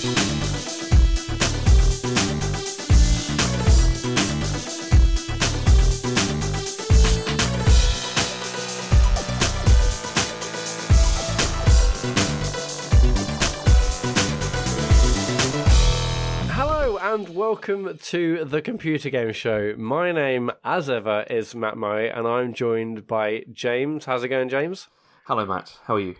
And welcome to the Computer Game Show. My name, as ever, is Matt Murray, and I'm joined by James. How's it going, James? Hello, Matt. How are you?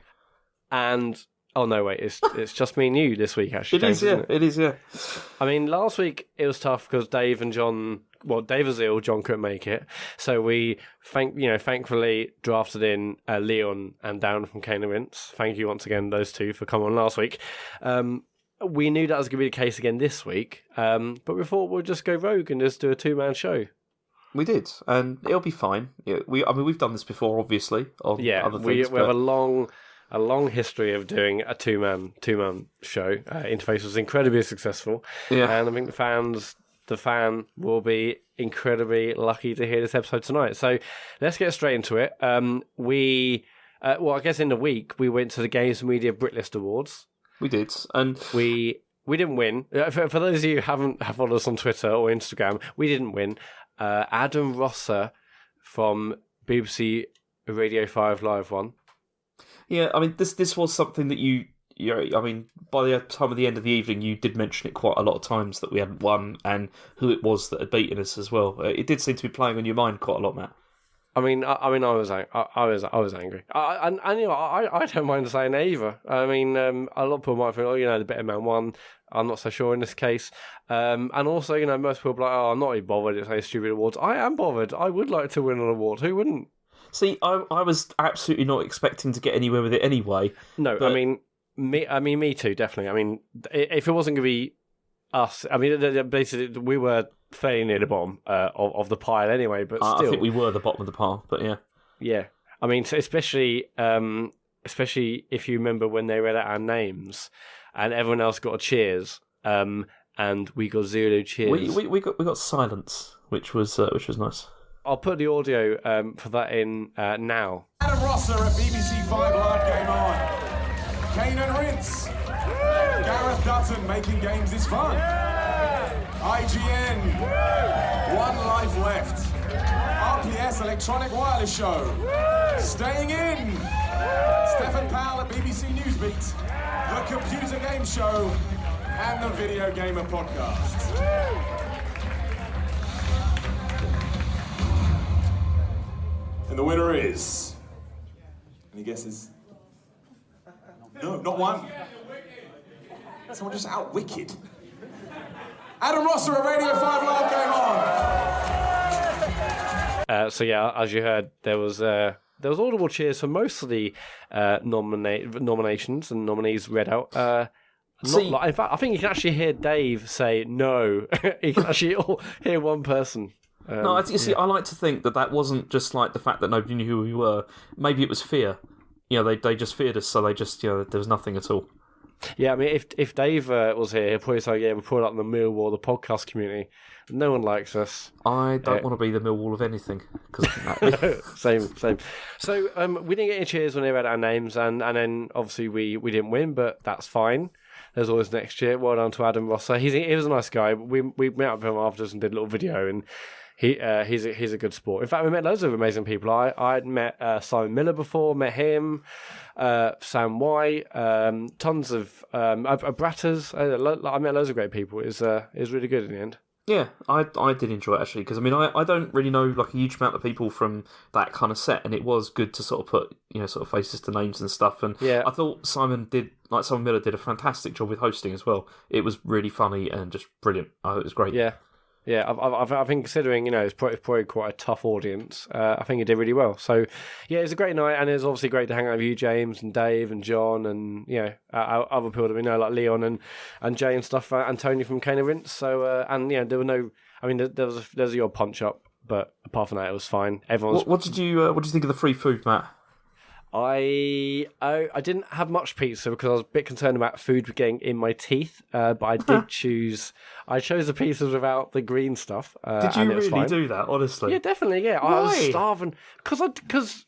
And oh no, wait, it's just me and you this week, actually. It is, yeah. I mean, last week it was tough because Dave and John. Well, Dave was ill, John couldn't make it, so we thankfully drafted in Leon and Dan from Cane and Rinse. Thank you once again, those two, for coming on last week. We knew that was going to be the case again this week, but we thought we'd just go rogue and just do a two-man show. We did, and it'll be fine. Yeah, we've done this before, obviously. On other things, we have a long history of doing a two-man show. Interface was incredibly successul, and I think the fan will be incredibly lucky to hear this episode tonight. So let's get straight into it. I guess in the week we went to the Games Media Brit List Awards. We did, and we didn't win. For those of you who haven't followed us on Twitter or Instagram, we didn't win. Adam Rosser from BBC Radio 5 Live won. Yeah, I mean, this was something that I mean, by the time of the end of the evening, you did mention it quite a lot of times that we hadn't won and who it was that had beaten us as well. It did seem to be playing on your mind quite a lot, Matt. I was angry. I don't mind saying it either. I mean, a lot of people might think, the better man won. I'm not so sure in this case. And also, most people are like, I'm not even bothered. It's a stupid awards. I am bothered. I would like to win an award. Who wouldn't? See, I was absolutely not expecting to get anywhere with it anyway. No, but... me too, definitely. I mean, if it wasn't going to be us, I mean, basically, we were fairly near the bottom of the pile anyway, but still. I think we were the bottom of the pile, but yeah. Yeah. I mean, so especially if you remember when they read out our names and everyone else got a cheers, and we got zero cheers. We got silence, which was nice. I'll put the audio for that in now. Adam Rosser at BBC 5 Live Game On. Cane and Rinse. Gareth Dutton, making games is fun. IGN. One life left. RPS Electronic Wireless Show. Staying in. Stefan Powell at BBC Newsbeat. The Computer Game Show. And the Video Gamer Podcast. And the winner is... Any guesses? No, not one. Someone just out-wicked. Adam Rosser at Radio 5 Live Game On! So yeah, as you heard, there was audible cheers for most of the nominations and nominees read out. In fact, I think you can actually hear Dave say no. You can actually hear one person. I like to think that wasn't just like the fact that nobody knew who we were. Maybe it was fear. They just feared us, so they just, there was nothing at all. Yeah, I mean, if Dave was here, he'd probably say, we're put up in the Millwall, the podcast community. No one likes us. I don't want to be the Millwall of anything. Same. So we didn't get any cheers when they read our names, and then obviously we didn't win, but that's fine. There's always next year. Well done to Adam Rosser. He was a nice guy. We met up with him afterwards and did a little video, and he's a good sport. In fact, we met loads of amazing people. I'd met Simon Miller before, met him, Sam White, tons of Bratters. I met loads of great people. It was really good in the end. Yeah, I did enjoy it actually, because I mean I don't really know like a huge amount of people from that kind of set, and it was good to sort of put sort of faces to names and stuff. And yeah, I thought Simon Miller did a fantastic job with hosting as well. It was really funny and just brilliant. It was great. Yeah, I've been considering, it's probably quite a tough audience. I think he did really well. So, yeah, it was a great night, and it was obviously great to hang out with you, James, and Dave, and John, and, other people that we know, like Leon and Jay and stuff, and Tony from Cane and Rinse. So, there were no... I mean, there was your punch-up, but apart from that, it was fine. What did you think of the free food, Matt? I didn't have much pizza because I was a bit concerned about food getting in my teeth, but I did choose... I chose the pizzas without the green stuff. Did you really do that, honestly? Yeah, definitely, yeah. Why? I was starving. Because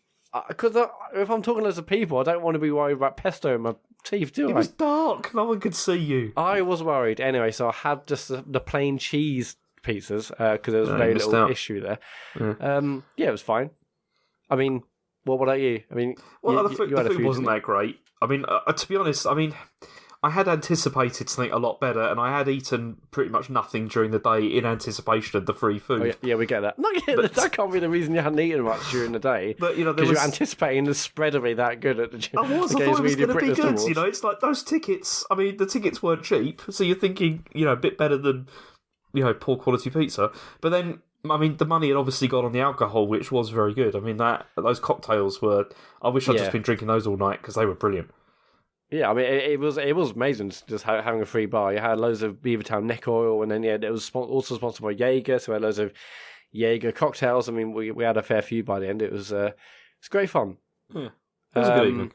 Because if I'm talking to loads of people, I don't want to be worried about pesto in my teeth, do I? It was dark. No one could see you. I was worried. Anyway, so I had just the plain cheese pizzas because there was very little issue there. Yeah, it was fine. I mean, what about you? I mean, well, the food wasn't that great. I mean, to be honest, I had anticipated something a lot better, and I had eaten pretty much nothing during the day in anticipation of the free food. Oh, yeah, we get that. That can't be the reason you hadn't eaten much during the day. But because you're anticipating the spread to be that good at the gym. I was. I thought it was going to be good. It's like those tickets. I mean, the tickets weren't cheap, so you're thinking, a bit better than, poor quality pizza. But then, I mean, the money had obviously gone on the alcohol, which was very good. I mean, those cocktails were. I wish I'd just been drinking those all night because they were brilliant. Yeah, I mean, it was amazing just having a free bar. You had loads of Beavertown neck oil, and then it was also sponsored by Jaeger, so we had loads of Jaeger cocktails. I mean, we had a fair few by the end. It was great fun. Yeah, it was a good evening.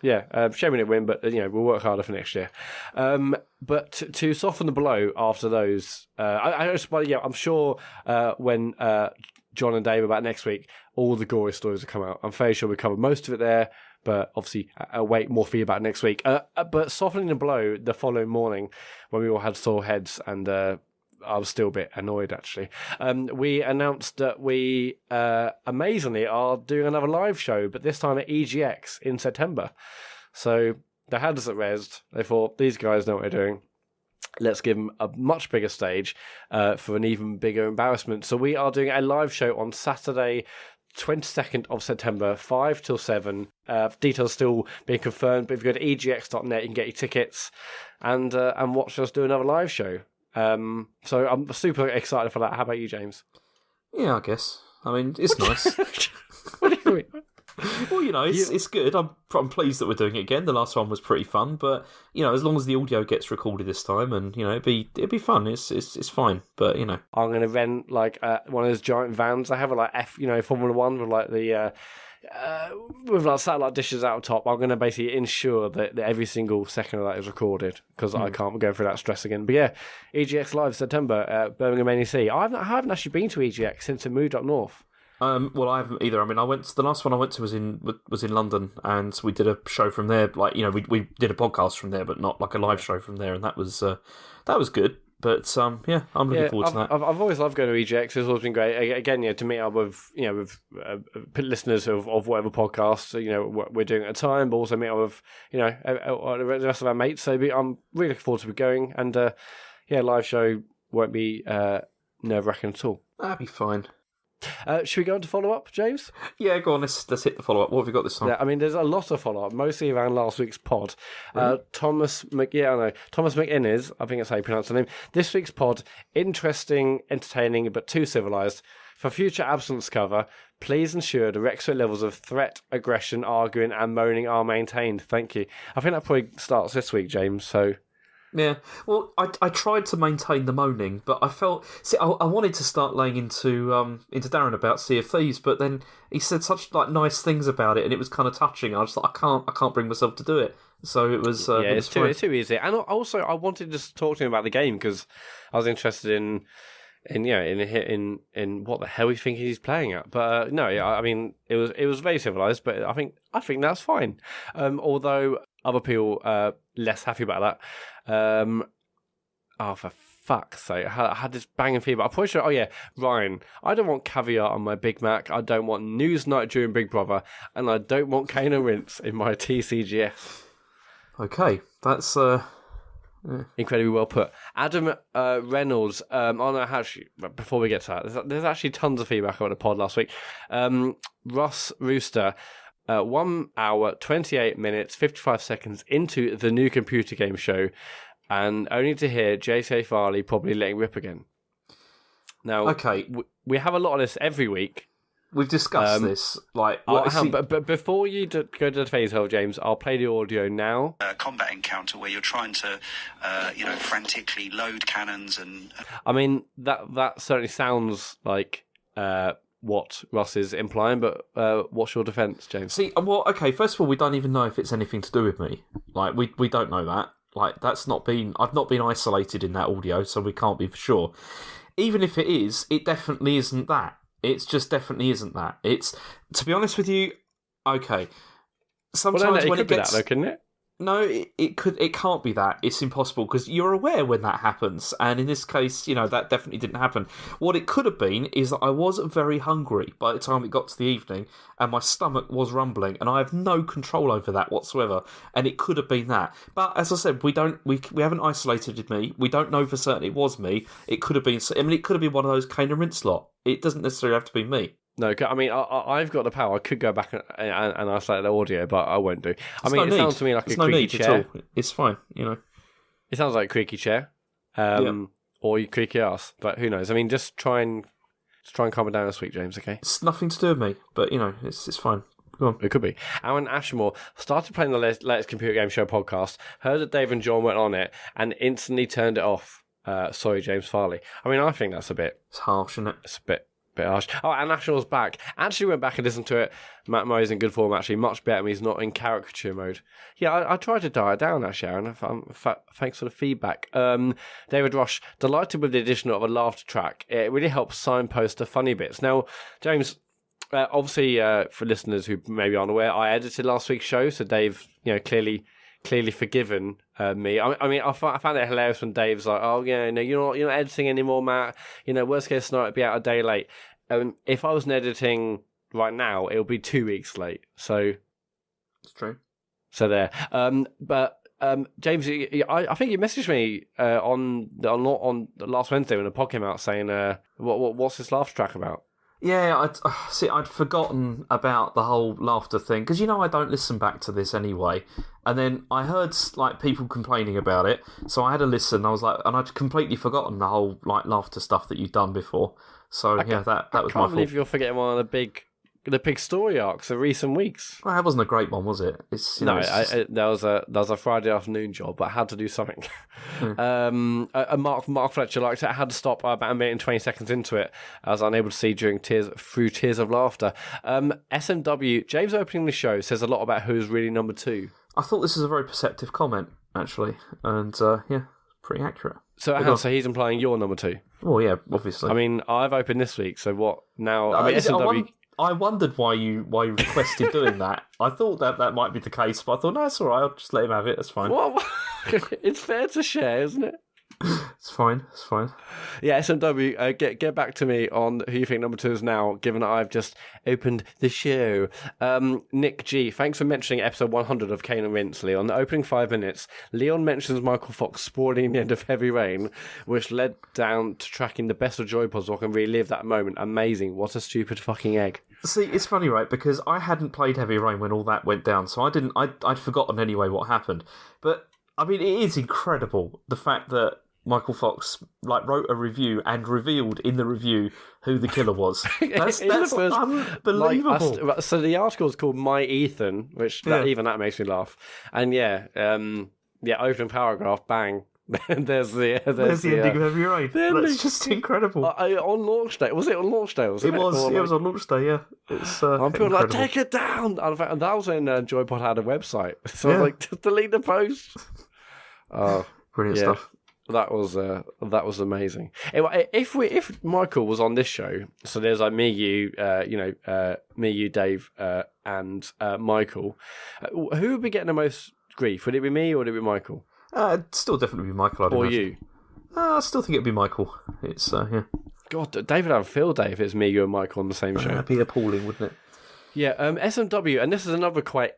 Yeah, shame we didn't win, but we'll work harder for next year. But to soften the blow after those, I'm sure when John and Dave about next week, all the gory stories will come out. I'm fairly sure we covered most of it there. But obviously, await more feedback next week. But softening the blow the following morning, when we all had sore heads, and I was still a bit annoyed, actually, we announced that we, amazingly, are doing another live show, but this time at EGX in September. So they had us at Rezzed. They thought, these guys know what they're doing. Let's give them a much bigger stage for an even bigger embarrassment. So we are doing a live show on Saturday, 22nd of September, 5 till 7. Details still being confirmed, but if you go to egx.net, you can get your tickets and watch us do another live show. So I'm super excited for that. How about you, James? Yeah, I guess. I mean, it's nice. What do you mean? Well, it's good. I'm pleased that we're doing it again. The last one was pretty fun, but as long as the audio gets recorded this time, and it'd be fun. It's fine, but I'm gonna rent like one of those giant vans. I have like Formula One with like the with like satellite dishes out top. I'm gonna basically ensure that every single second of that is recorded because I can't go through that stress again. But yeah, EGX Live September, Birmingham NEC. I haven't actually been to EGX since it moved up north. Well, I haven't either. I mean, the last one I went to was in London, and we did a show from there. Like, we did a podcast from there, but not like a live show from there, and that was good. But yeah, I'm looking forward to that. I've always loved going to EGX. It's always been great. Again, to meet up with listeners of whatever podcast we're doing at a time, but also meet up with the rest of our mates. So I'm really looking forward to going, and live show won't be nerve-wracking at all. That'd be fine. Should we go on to follow-up, James? Yeah, go on, let's hit the follow-up. What have we got this time? Yeah, I mean, there's a lot of follow-up, mostly around last week's pod. Thomas McInnes, I think that's how you pronounce the name. This week's pod, interesting, entertaining, but too civilised. For future absence cover, please ensure the requisite levels of threat, aggression, arguing, and moaning are maintained. Thank you. I think that probably starts this week, James, so... Yeah, well, I tried to maintain the moaning, but I felt... See, I wanted to start laying into Darren about Sea of Thieves, but then he said such nice things about it, and it was kind of touching. I was like, I can't bring myself to do it. So it was... it's too easy. And also, I wanted to just talk to him about the game, because I was interested in what the hell he thinks he's playing at. But no, I mean, it was very civilized, but I think that's fine. Although other people are less happy about that. For fuck's sake, I had this banging feedback. I'm pretty sure, Ryan, I don't want caviar on my Big Mac, I don't want news night during Big Brother, and I don't want cane and rinse in my TCGS. Okay, that's... Incredibly well put. Adam Reynolds, before we get to that, there's actually tons of feedback on the pod last week. Russ Rooster, 1 hour, 28 minutes, 55 seconds into the new computer game show, and only to hear J.K. Farley probably letting rip again. Now, okay, we have a lot of this every week. We've discussed this. But before you go to the phase hole, James, I'll play the audio now. A combat encounter where you're trying to, frantically load cannons and. I mean, that certainly sounds like what Russ is implying, but what's your defence, James? See, well, okay. First of all, we don't even know if it's anything to do with me. Like, we don't know that. Like, I've not been isolated in that audio, so we can't be for sure. Even if it is, it definitely isn't that. It's just definitely isn't that. It's, to be honest with you, okay. Well, Sometimes it when could it be gets that, though, couldn't it? No, it can't be that. It's impossible because you're aware when that happens, and in this case, that definitely didn't happen. What it could have been is that I was very hungry by the time it got to the evening, and my stomach was rumbling, and I have no control over that whatsoever. And it could have been that. But as I said, we haven't isolated me. We don't know for certain it was me. It could have been. I mean, it could have been one of those Kane and Rinse lot. It doesn't necessarily have to be me. No, I mean, I've got the power. I could go back and isolate the audio, but I won't do. It sounds to me like a creaky chair. It's fine, It sounds like a creaky chair, or you creaky ass. But who knows? I mean, just try and calm it down this week, James. Okay. It's nothing to do with me, but it's fine. Go on. It could be. Aaron Ashmore started playing the latest Computer Game Show podcast, heard that Dave and John went on it, and instantly turned it off. Sorry, James Farley. I mean, I think that's a bit. It's harsh, isn't it? It's a bit harsh. Oh, and National's back. Actually went back and listened to it. Matt Mo's in good form, actually. Much better when he's not in caricature mode. Yeah, I tried to dial it down, actually, Aaron. Thanks for the feedback. David Rush, delighted with the addition of a laughter track. It really helps signpost the funny bits. Now, James, obviously, for listeners who maybe aren't aware, I edited last week's show, so Dave, clearly forgiven me. I mean, I found it hilarious when Dave's like, "Oh yeah, no, you're not editing anymore, Matt. Worst case scenario, it'd be out a day late. If I wasn't editing right now, it'll be 2 weeks late. So it's true. So there. But James, I think you messaged me on last Wednesday when the pod came out saying, "What's this laugh track about?" Yeah, I'd forgotten about the whole laughter thing because I don't listen back to this anyway. And then I heard people complaining about it, so I had a listen. I was like, and I'd completely forgotten the whole laughter stuff that you'd done before. So that was my fault. I can't believe you're forgetting one of the big story arcs of recent weeks. Well, that wasn't a great one, was it? That was a Friday afternoon job, but I had to do something. Mark Fletcher liked it. I had to stop about a minute and 20 seconds into it. I was unable to see through tears of laughter. SMW, James opening the show says a lot about who's really number 2. I thought this was a very perceptive comment, actually, and pretty accurate. So he's implying you're number 2. Oh yeah, obviously. I mean, I've opened this week, so what now? I mean, SMW. I wondered why you requested doing that. I thought that might be the case, but I thought, no, it's all right. I'll just let him have it. That's fine. What? It's fair to share, isn't it? It's fine. Yeah, SMW, get back to me on who you think number 2 is now, given that I've just opened the show. Nick G, thanks for mentioning episode 100 of Kane and Rinse, Leon. The opening 5 minutes, Leon mentions Michael Fox spoiling the end of Heavy Rain, which led down to tracking the best of Joy-Pods so I can relive that moment. Amazing. What a stupid fucking egg. See, it's funny, right? Because I hadn't played Heavy Rain when all that went down, so I'd forgotten anyway what happened. But, I mean, it is incredible, the fact that Michael Fox wrote a review and revealed in the review who the killer was. That's unbelievable. So the article is called My Ethan, which even that makes me laugh. And opening paragraph, bang. there's the ending of Heavy Rain. That's just incredible. On launch day, was it on launch day? It was on launch day. Yeah, it's. I'm feeling like take it down. And that was when Joypod had a website, so I was like, just delete the post. Brilliant stuff. That was amazing. If Michael was on this show, so there's like me, you, Dave, and Michael, who would be getting the most grief? Would it be me or would it be Michael? It'd still definitely be Michael. Or you? I still think it'd be Michael. It's God, David, I'd feel Dave if it's me, you, and Michael on the same show. That'd be appalling, wouldn't it? Yeah. SMW, and this is another quite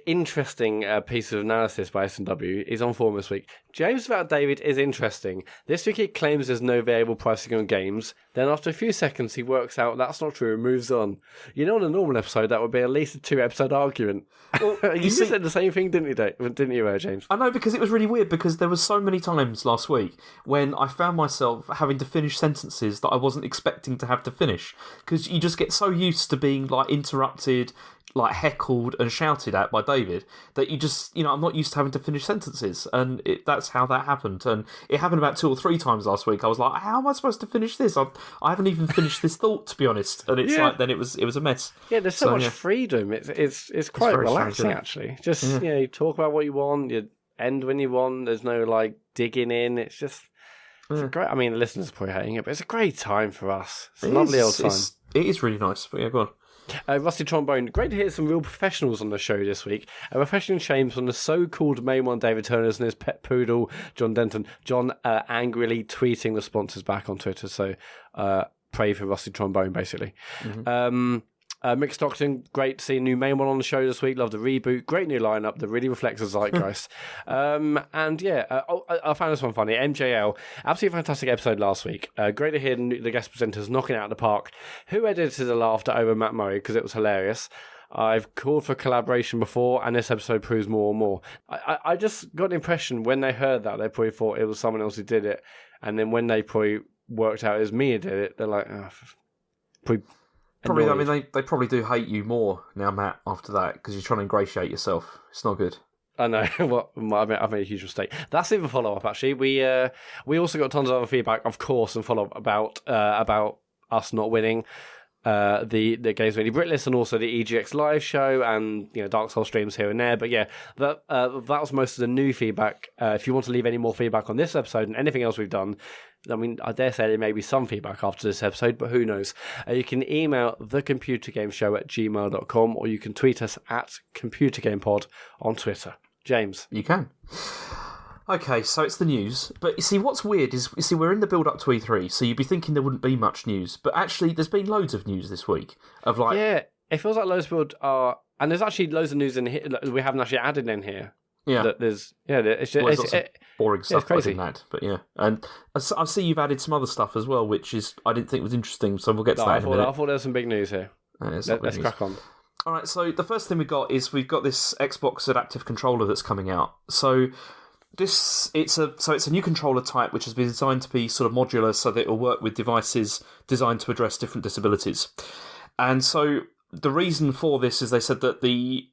interesting piece of analysis by S&W is on forum this week. James about David is interesting. This week he claims there's no variable pricing on games. Then after a few seconds he works out that's not true and moves on. On a normal episode that would be at least a 2-episode argument. Well, you said the same thing, didn't you, James? I know, because it was really weird because there was so many times last week when I found myself having to finish sentences that I wasn't expecting to have to finish because you just get so used to being interrupted, heckled and shouted at by David that you just, I'm not used to having to finish sentences, and that's how that happened. And it happened about 2 or 3 times last week. I was like, how am I supposed to finish this? I haven't even finished this thought, to be honest. And it's then it was a mess. Yeah, there's so much freedom. It's quite relaxing, actually. Just you talk about what you want, you end when you want. There's no digging in. It's just it's a great. I mean, the listeners are probably hating it, but it's a great time for us. It's a lovely old time. It is really nice. But yeah, go on. Rusty Trombone, great to hear some real professionals on the show this week. A refreshing shame from the so-called main one, David Turners, and his pet poodle, John Denton. John angrily tweeting responses back on Twitter, so pray for Rusty Trombone, basically. Mm-hmm. Mick Stockton, great to see a new main one on the show this week. Love the reboot. Great new lineup that really reflects the zeitgeist. I found this one funny. MJL, absolutely fantastic episode last week. Great to hear the guest presenters knocking it out of the park. Who edited the laughter over Matt Murray? Because it was hilarious. I've called for collaboration before, and this episode proves more and more. I just got the impression when they heard that, they probably thought it was someone else who did it. And then when they probably worked out it was me who did it, they're like, Probably, I mean, they probably do hate you more now, Matt, after that, because you're trying to ingratiate yourself. It's not good. I know. Well, I've made a huge mistake. That's even follow-up, actually. We also got tons of other feedback, of course, and follow-up about us not winning the Games Media Brit List and also the EGX live show and Dark Souls streams here and there. But yeah, that was most of the new feedback. If you want to leave any more feedback on this episode and anything else we've done, I mean, I dare say there may be some feedback after this episode, but who knows? You can email thecomputergameshow@gmail.com or you can tweet us at ComputerGamePod on Twitter. James. You can. Okay, so it's the news. But you see, what's weird is, we're in the build-up to E3, so you'd be thinking there wouldn't be much news. But actually, there's been loads of news this week. Yeah, it feels like loads of people are... And there's actually loads of news in here that we haven't actually added in here. Yeah. It's just... boring stuff crazy. I didn't add, but yeah. And I see you've added some other stuff as well, which is I didn't think was interesting, so we'll get to that in a minute. I thought there was some big news here. Let's crack on. All right, so the first thing we've got this Xbox adaptive controller that's coming out. So it's a new controller type which has been designed to be sort of modular so that it will work with devices designed to address different disabilities. And so the reason for this is they said that the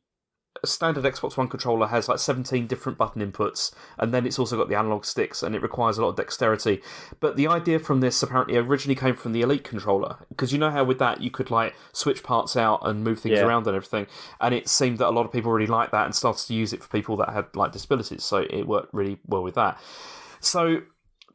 standard Xbox One controller has like 17 different button inputs, and then it's also got the analog sticks, and it requires a lot of dexterity. But the idea from this apparently originally came from the Elite controller, because you know how with that you could like switch parts out and move things around and everything, and it seemed that a lot of people really liked that and started to use it for people that had like disabilities, so it worked really well with that. So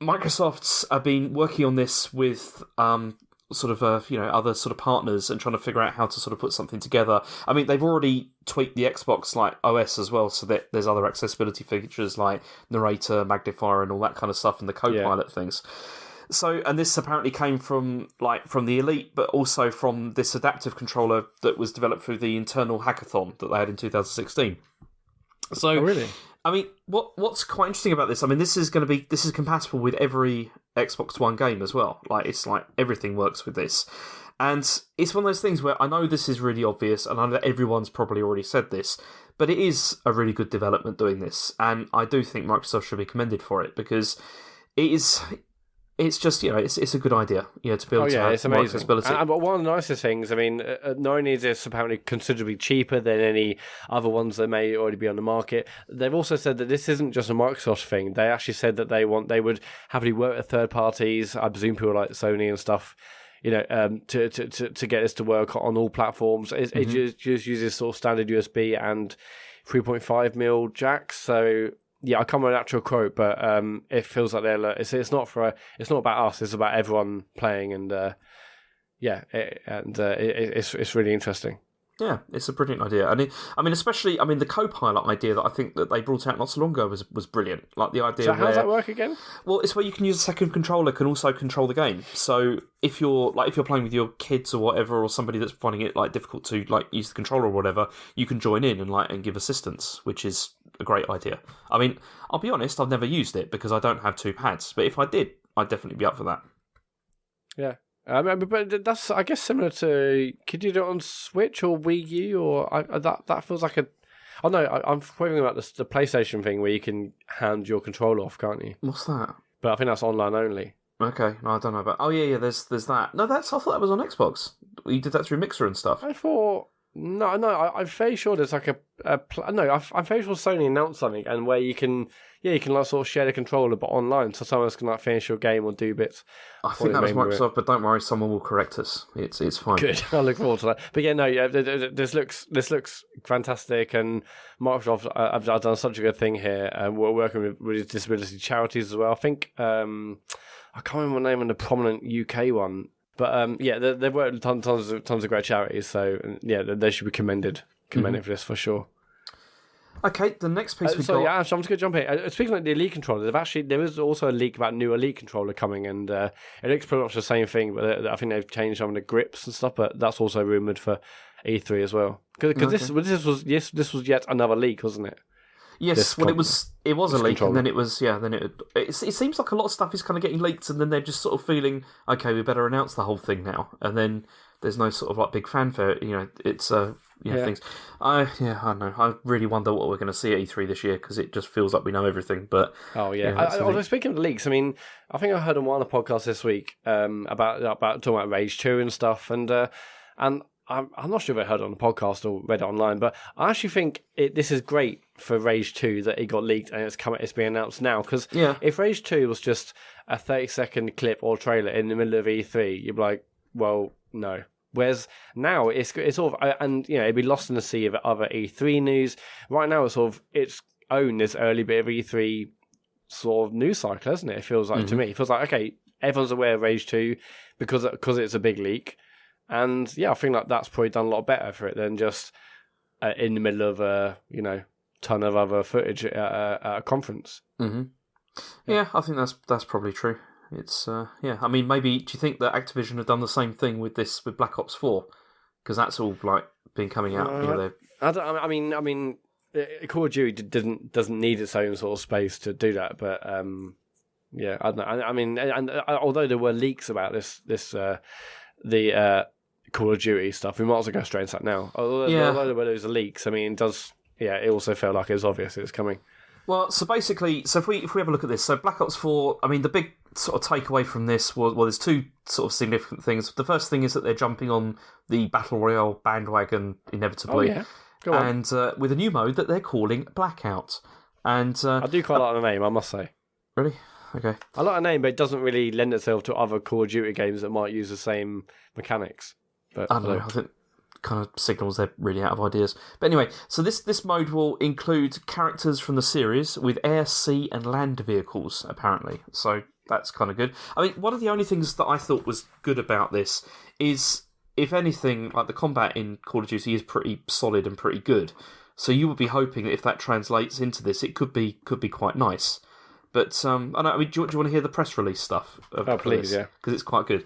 Microsoft's have been working on this with other sort of partners and trying to figure out how to sort of put something together. I mean, they've already tweaked the Xbox like OS as well, so that there's other accessibility features like narrator, magnifier, and all that kind of stuff, and the Copilot things. So, and this apparently came from the Elite, but also from this adaptive controller that was developed through the internal hackathon that they had in 2016. So, oh, really? I mean, what's quite interesting about this? I mean, this is compatible with every Xbox One game as well. Like, it's like everything works with this, and it's one of those things where I know this is really obvious, and I know that everyone's probably already said this, but it is a really good development doing this, and I do think Microsoft should be commended for it because it is. It's just, it's a good idea, to be able to have more accessibility. But one of the nicest things, I mean, not only is this apparently considerably cheaper than any other ones that may already be on the market, they've also said that this isn't just a Microsoft thing. They actually said that they would happily work with third parties, I presume people like Sony and stuff, to get this to work on all platforms. It just uses sort of standard USB and 3.5mm jacks, so... Yeah, I can't remember an actual quote, but it feels like it's not about us. It's about everyone playing, and it's really interesting. Yeah, it's a brilliant idea, and the Copilot idea that I think that they brought out not so long ago was brilliant. Like the idea. So how does that work again? Well, it's where you can use a second controller can also control the game. So if you're playing with your kids or whatever, or somebody that's finding it like difficult to like use the controller or whatever, you can join in and give assistance, which is a great idea. I mean, I'll be honest, I've never used it because I don't have two pads, but if I did, I'd definitely be up for that. Yeah. But that's, I guess, similar to... Could you do it on Switch or Wii U? Or that feels like a... Oh, no, I'm thinking about the PlayStation thing where you can hand your controller off, can't you? What's that? But I think that's online only. Okay, no, I don't know about... Oh, yeah, there's that. No, I thought that was on Xbox. You did that through Mixer and stuff. I thought... No, I'm fairly sure there's like I'm fairly sure Sony announced something, and where you can like sort of share the controller but online, so someone else can like finish your game or do bits. I think that was Microsoft, but don't worry, someone will correct us. It's fine. Good, I look forward to that. But yeah, this looks fantastic, and Microsoft have done such a good thing here, and we're working with disability charities as well. I think I can't remember the name of the prominent UK one. But yeah, they've worked with tons of great charities, so yeah, they should be commended for this for sure. Okay, the next piece we got. Yeah, I'm just going to jump in. Speaking of the Elite controller, there is also a leak about a new Elite controller coming, and it looks pretty much the same thing, but I think they've changed some of the grips and stuff. But that's also rumored for E3 as well. Because this was yet another leak, wasn't it? Yes, well, it was a leak, controller. And then it was it seems like a lot of stuff is kind of getting leaked, and then they're just sort of feeling, okay, we better announce the whole thing now, and then there's no sort of like big fanfare. It's things. I don't know. I really wonder what we're going to see at E3 this year, because it just feels like we know everything. But although speaking of leaks, I mean, I think I heard on one of the podcasts this week about talking about Rage 2 and stuff, and I'm not sure if I heard it on the podcast or read it online, but I actually think this is great for Rage 2 that it got leaked and it's being announced now. Because if Rage 2 was just a 30-second clip or trailer in the middle of E3, you'd be like, well, no. Whereas now it's sort of, and it'd be lost in the sea of other E3 news. Right now it's sort of its own this early bit of E3 sort of news cycle, isn't it? It feels like to me. It feels like, okay, everyone's aware of Rage 2 because it's a big leak. And yeah, I think like that's probably done a lot better for it than just in the middle of a ton of other footage at a conference. Mm-hmm. Yeah, I think that's probably true. It's I mean, maybe do you think that Activision have done the same thing with Black Ops 4? Because that's all like been coming out. I mean, Call of Duty doesn't need its own sort of space to do that, but yeah, I don't know. I mean, and although there were leaks about the Call of Duty stuff, we might as well go straight into that now. Although there were those leaks, I mean, it also felt like it was obvious it was coming. Well, so basically, if we have a look at this, so Black Ops 4, I mean, the big sort of takeaway from this was, there's two sort of significant things. The first thing is that they're jumping on the Battle Royale bandwagon inevitably. Oh, yeah. Go on. And with a new mode that they're calling Blackout. And I do quite like the name, I must say. Really? Okay. I like the name, but it doesn't really lend itself to other Call of Duty games that might use the same mechanics. But I don't know. I think kind of signals they're really out of ideas. But anyway, so this mode will include characters from the series with air, sea, and land vehicles, apparently. So that's kind of good. I mean, one of the only things that I thought was good about this is, if anything, like the combat in Call of Duty is pretty solid and pretty good. So you would be hoping that if that translates into this, it could be quite nice. But I don't know, I mean, do you want to hear the press release stuff? Please, yeah. Because it's quite good.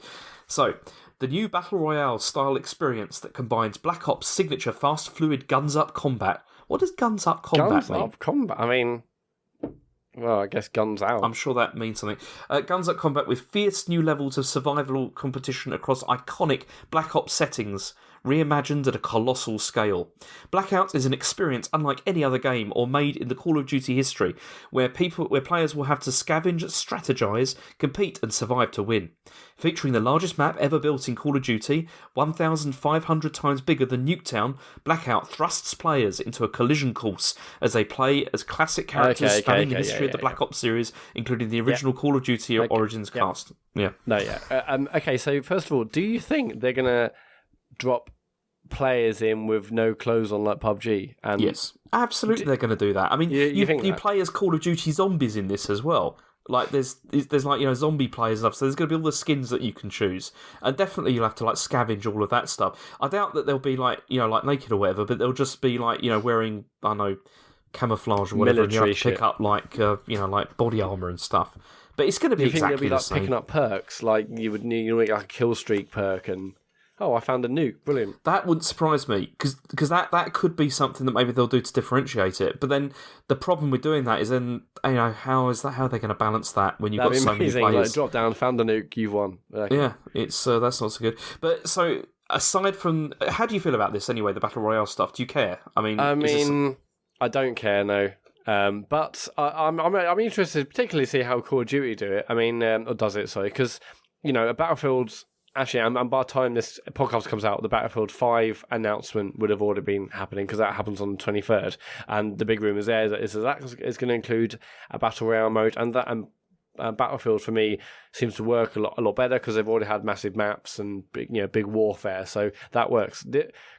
So, the new Battle Royale style experience that combines Black Ops' signature fast, fluid, guns-up combat. What does guns-up combat mean? Guns-up combat? I mean, well, I guess guns out. I'm sure that means something. Guns-up combat with fierce new levels of survival competition across iconic Black Ops settings, reimagined at a colossal scale. Blackout is an experience unlike any other game or made in the Call of Duty history, where players will have to scavenge, strategize, compete, and survive to win. Featuring the largest map ever built in Call of Duty, 1,500 times bigger than Nuketown, Blackout thrusts players into a collision course as they play as classic characters spanning the history of the Black Ops series, including the original Call of Duty Origins cast. Yeah. No, yeah. Okay, so first of all, do you think they're going to drop players in with no clothes on like PUBG? And yes, absolutely, they're going to do that. I mean, you play as Call of Duty zombies in this as well. Like there's like zombie players and stuff. So there's going to be all the skins that you can choose, and definitely you'll have to like scavenge all of that stuff. I doubt that they'll be like like naked or whatever, but they'll just be like wearing camouflage or whatever, military, and you have to pick up like body armor and stuff. But it's going to be exactly the same. Picking up perks like you would need. You make like a kill streak perk and. Oh, I found a nuke. Brilliant. That wouldn't surprise me, because that could be something that maybe they'll do to differentiate it. But then the problem with doing that is then, how are they going to balance that when you've got so many players? Like, drop down, found a nuke, you've won. Okay. Yeah, it's that's not so good. But so, aside from... How do you feel about this anyway, the Battle Royale stuff? Do you care? I mean, I don't care, no. But I'm interested, particularly to see how Call of Duty do it. I mean, or does it, sorry. Because, a Battlefield's... Actually, and by the time this podcast comes out, the Battlefield 5 announcement would have already been happening, because that happens on the 23rd. And the big rumours there is that is going to include a Battle Royale mode, and Battlefield for me seems to work a lot better because they've already had massive maps and big warfare, so that works.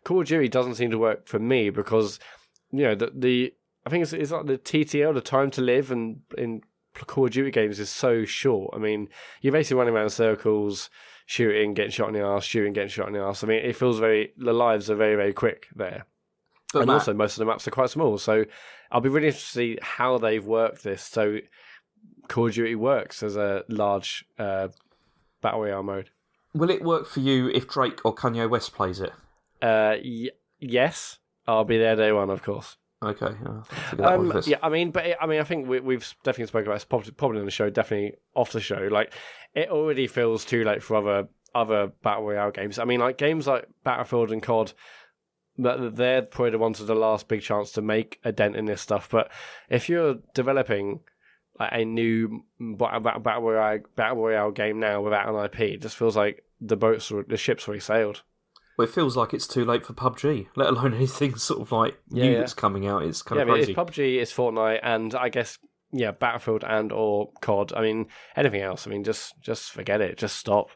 Call of Duty doesn't seem to work for me because I think it's like the TTL, the time to live, and in Call of Duty games is so short. I mean, you're basically running around in circles. shooting, getting shot in the arse, shooting, getting shot in the arse. I mean, it feels the lives are very, very quick there. But and also, most of the maps are quite small. So I'll be really interested to see how they've worked this. So Call of Duty works as a large Battle Royale mode. Will it work for you if Drake or Kanye West plays it? Yes. I'll be there day one, of course. Okay. Yeah, I think we've definitely spoken about this probably on the show, definitely off the show. Like, it already feels too late for other Battle Royale games. I mean, like, games like Battlefield and COD, they're probably the ones with the last big chance to make a dent in this stuff. But if you're developing like a new Battle Royale game now without an IP, it just feels like the ship's already sailed. Well, it feels like it's too late for PUBG, let alone anything sort of like new that's coming out. It's kind of crazy. It's PUBG, it's Fortnite, and I guess Battlefield and or COD. I mean, anything else. I mean, just forget it. Just stop.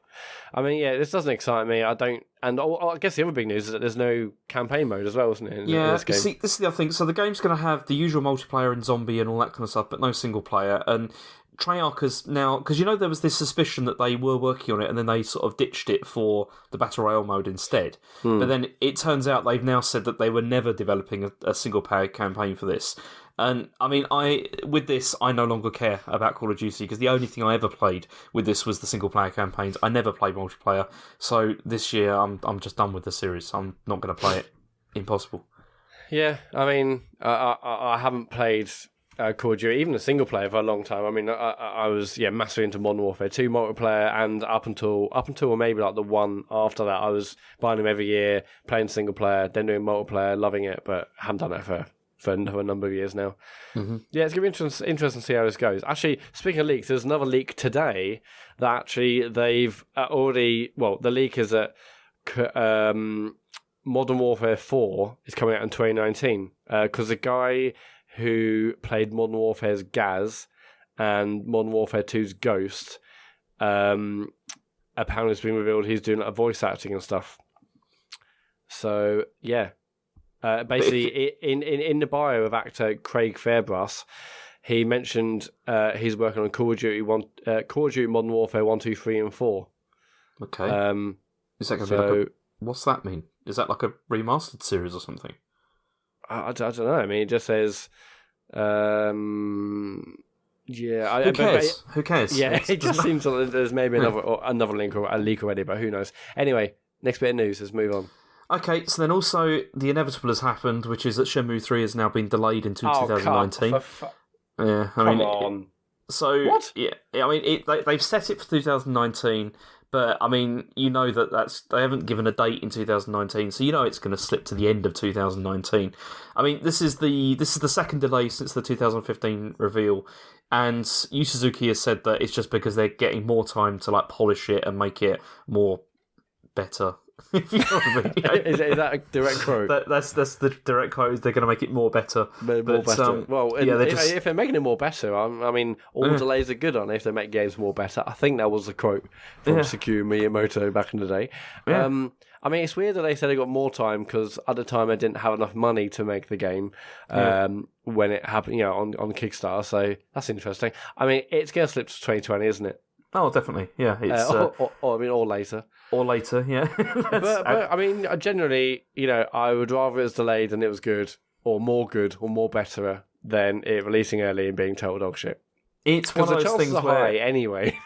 I mean, this doesn't excite me. I don't. And I guess the other big news is that there's no campaign mode as well, isn't it? In this game? See, this is the other thing. So the game's going to have the usual multiplayer and zombie and all that kind of stuff, but no single player. And Treyarch has now, because there was this suspicion that they were working on it and then they sort of ditched it for the Battle Royale mode instead. But then it turns out they've now said that they were never developing a single player campaign for this. And I mean, with this, I no longer care about Call of Duty because the only thing I ever played with this was the single player campaigns. I never played multiplayer. So this year, I'm just done with the series. I'm not going to play it. Impossible. Yeah, I mean, I haven't played Call of Duty, even a single player, for a long time. I mean, I was massively into Modern Warfare 2 multiplayer, and up until maybe like the one after that, I was buying them every year, playing single player, then doing multiplayer, loving it, but haven't done that for a number of years now. Mm-hmm. Yeah, it's going to be interesting to see how this goes. Actually, speaking of leaks, there's another leak today that actually they've already... Well, the leak is that Modern Warfare 4 is coming out in 2019 because the guy who played Modern Warfare's Gaz and Modern Warfare 2's Ghost, apparently it's been revealed he's doing like voice acting and stuff. So, yeah. Basically, in the bio of actor Craig Fairbrass, he mentioned he's working on Call of Duty Modern Warfare 1, 2, 3, and 4. Okay. Is that going to be like what's that mean? Is that like a remastered series or something? I don't know. I mean, it just says... Who cares? Who cares? Yeah, it just seems like there's maybe another link or a leak already, but who knows? Anyway, next bit of news. Let's move on. Okay, so then also the inevitable has happened, which is that Shenmue 3 has now been delayed into 2019. Come on. So what? Yeah, I mean they've set it for 2019, but I mean they haven't given a date in 2019, so it's going to slip to the end of 2019. I mean this is the second delay since the 2015 reveal, and Yu Suzuki has said that it's just because they're getting more time to like polish it and make it more better. If you know what I mean. Is that a direct quote? That's the direct quote. They're going to make it more better. Better. If they're making it more better, I mean, all delays are good on it if they make games more better. I think that was the quote from Sakura Miyamoto back in the day. Yeah. I mean, it's weird that they said they got more time because at the time they didn't have enough money to make the game when it happened, on Kickstarter. So that's interesting. I mean, it's going to slip to 2020, isn't it? Oh, definitely. Yeah, it's or later. Or later, yeah. but I mean, generally, I would rather it was delayed than it was good or more better than it releasing early and being total dog shit. It's one of those things where anyway.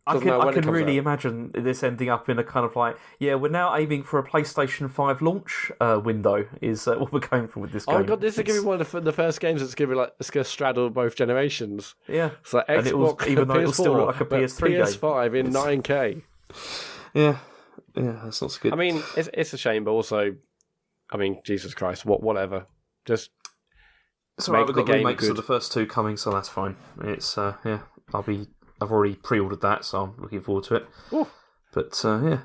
I can really imagine this ending up in a kind of like, we're now aiming for a PlayStation 5 launch window is what we're going for with this game. Oh my god, this is going to be one of the first games that's going to straddle both generations. Yeah. It's like Xbox, even though PS4, it was still like a PS3 game. PS5 in 9K. Yeah. Yeah, that's not so good. I mean, it's a shame, but also, I mean, Jesus Christ, whatever. Just it's alright, we've got remakes of the first two coming, so that's fine. It's I've already pre-ordered that, so I'm looking forward to it. Ooh. But yeah,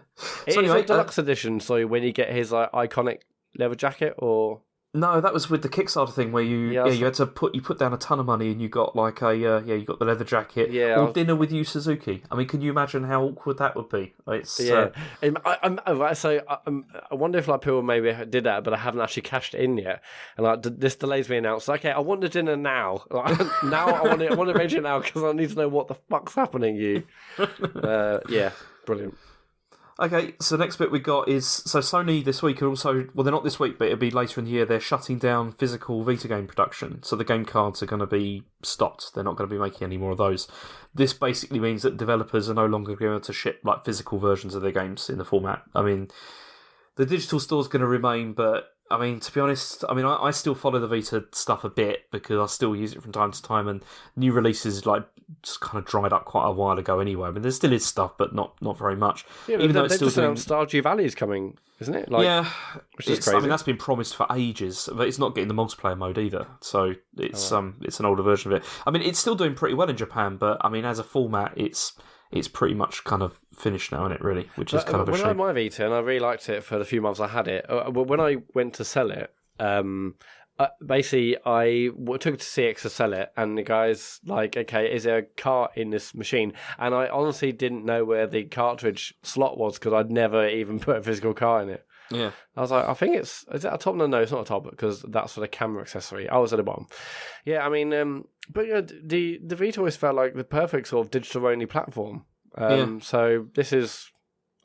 it's a deluxe edition. So when you get his iconic leather jacket, or no, that was with the Kickstarter thing where you had to put down a ton of money and you got like you got the leather jacket or dinner with Yu Suzuki. I mean, can you imagine how awkward that would be? It's I wonder if like people maybe did that, but I haven't actually cashed it in yet. And like this delays me announced. Okay, I want the dinner now. Now I want to arrange it now because I need to know what the fuck's happening. Brilliant. Okay, so the next bit we got is... So Sony this week are also... Well, they're not this week, but it'll be later in the year. They're shutting down physical Vita game production. So the game cards are going to be stopped. They're not going to be making any more of those. This basically means that developers are no longer going to ship like physical versions of their games in the format. I mean, the digital store's going to remain, but... I mean, to be honest, I still follow the Vita stuff a bit because I still use it from time to time, and new releases like just kind of dried up quite a while ago anyway. I mean, there still is stuff, but not very much. Yeah, even though it's still doing... Stardew Valley is coming, isn't it? Like, yeah, which is crazy. I mean, that's been promised for ages, but it's not getting the multiplayer mode either. So it's it's an older version of it. I mean, it's still doing pretty well in Japan, but I mean, as a format, it's pretty much kind of finished now, isn't it, really? Which is kind of a shame. When I had my Vita, and I really liked it for the few months I had it, when I went to sell it, basically I took it to CX to sell it, and the guy's like, okay, is there a cart in this machine? And I honestly didn't know where the cartridge slot was because I'd never even put a physical cart in it. Yeah. I was like, I think is it at the top? No, it's not a top because that's for the camera accessory. I was at the bottom. Yeah, I mean, but you know, the Vita always felt like the perfect sort of digital-only platform. So this is,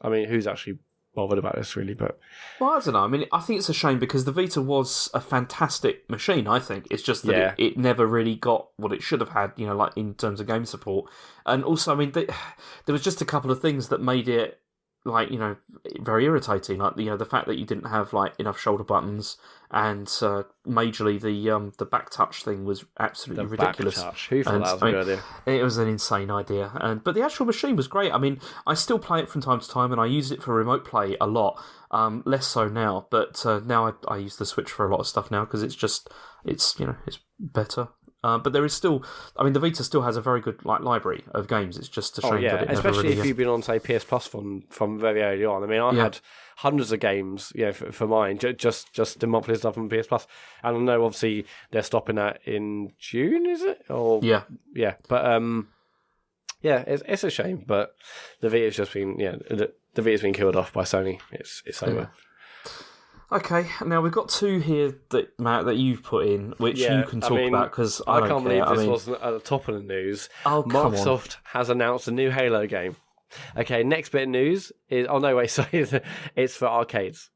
I mean, who's actually bothered about this really? But well, I don't know. I mean, I think it's a shame because the Vita was a fantastic machine. I think it's just that it never really got what it should have had. You know, like in terms of game support, and also, I mean, there was just a couple of things that made it. Like, you know, very irritating. Like, you know, the fact that you didn't have like enough shoulder buttons, and majorly the back touch thing was absolutely ridiculous. Back touch. Who thought that was a good idea? It was an insane idea. But the actual machine was great. I mean, I still play it from time to time, and I use it for remote play a lot. Less so now, but now I use the Switch for a lot of stuff now because it's better. But there is still, I mean, the Vita still has a very good library of games. It's just a shame that it especially never really... if you've been on, say, PS Plus from very early on. I mean, I had hundreds of games, for mine, just the monthly stuff on PS Plus. And I know, obviously, they're stopping that in June, is it? Or yeah. But it's a shame. But the Vita's just been, the Vita's been killed off by Sony. It's over. Yeah. Okay, now we've got two here that Matt that you've put in, which you can talk about because I can't believe this wasn't at the top of the news. Oh, Microsoft has announced a new Halo game. Okay, next bit of news is it's for arcades.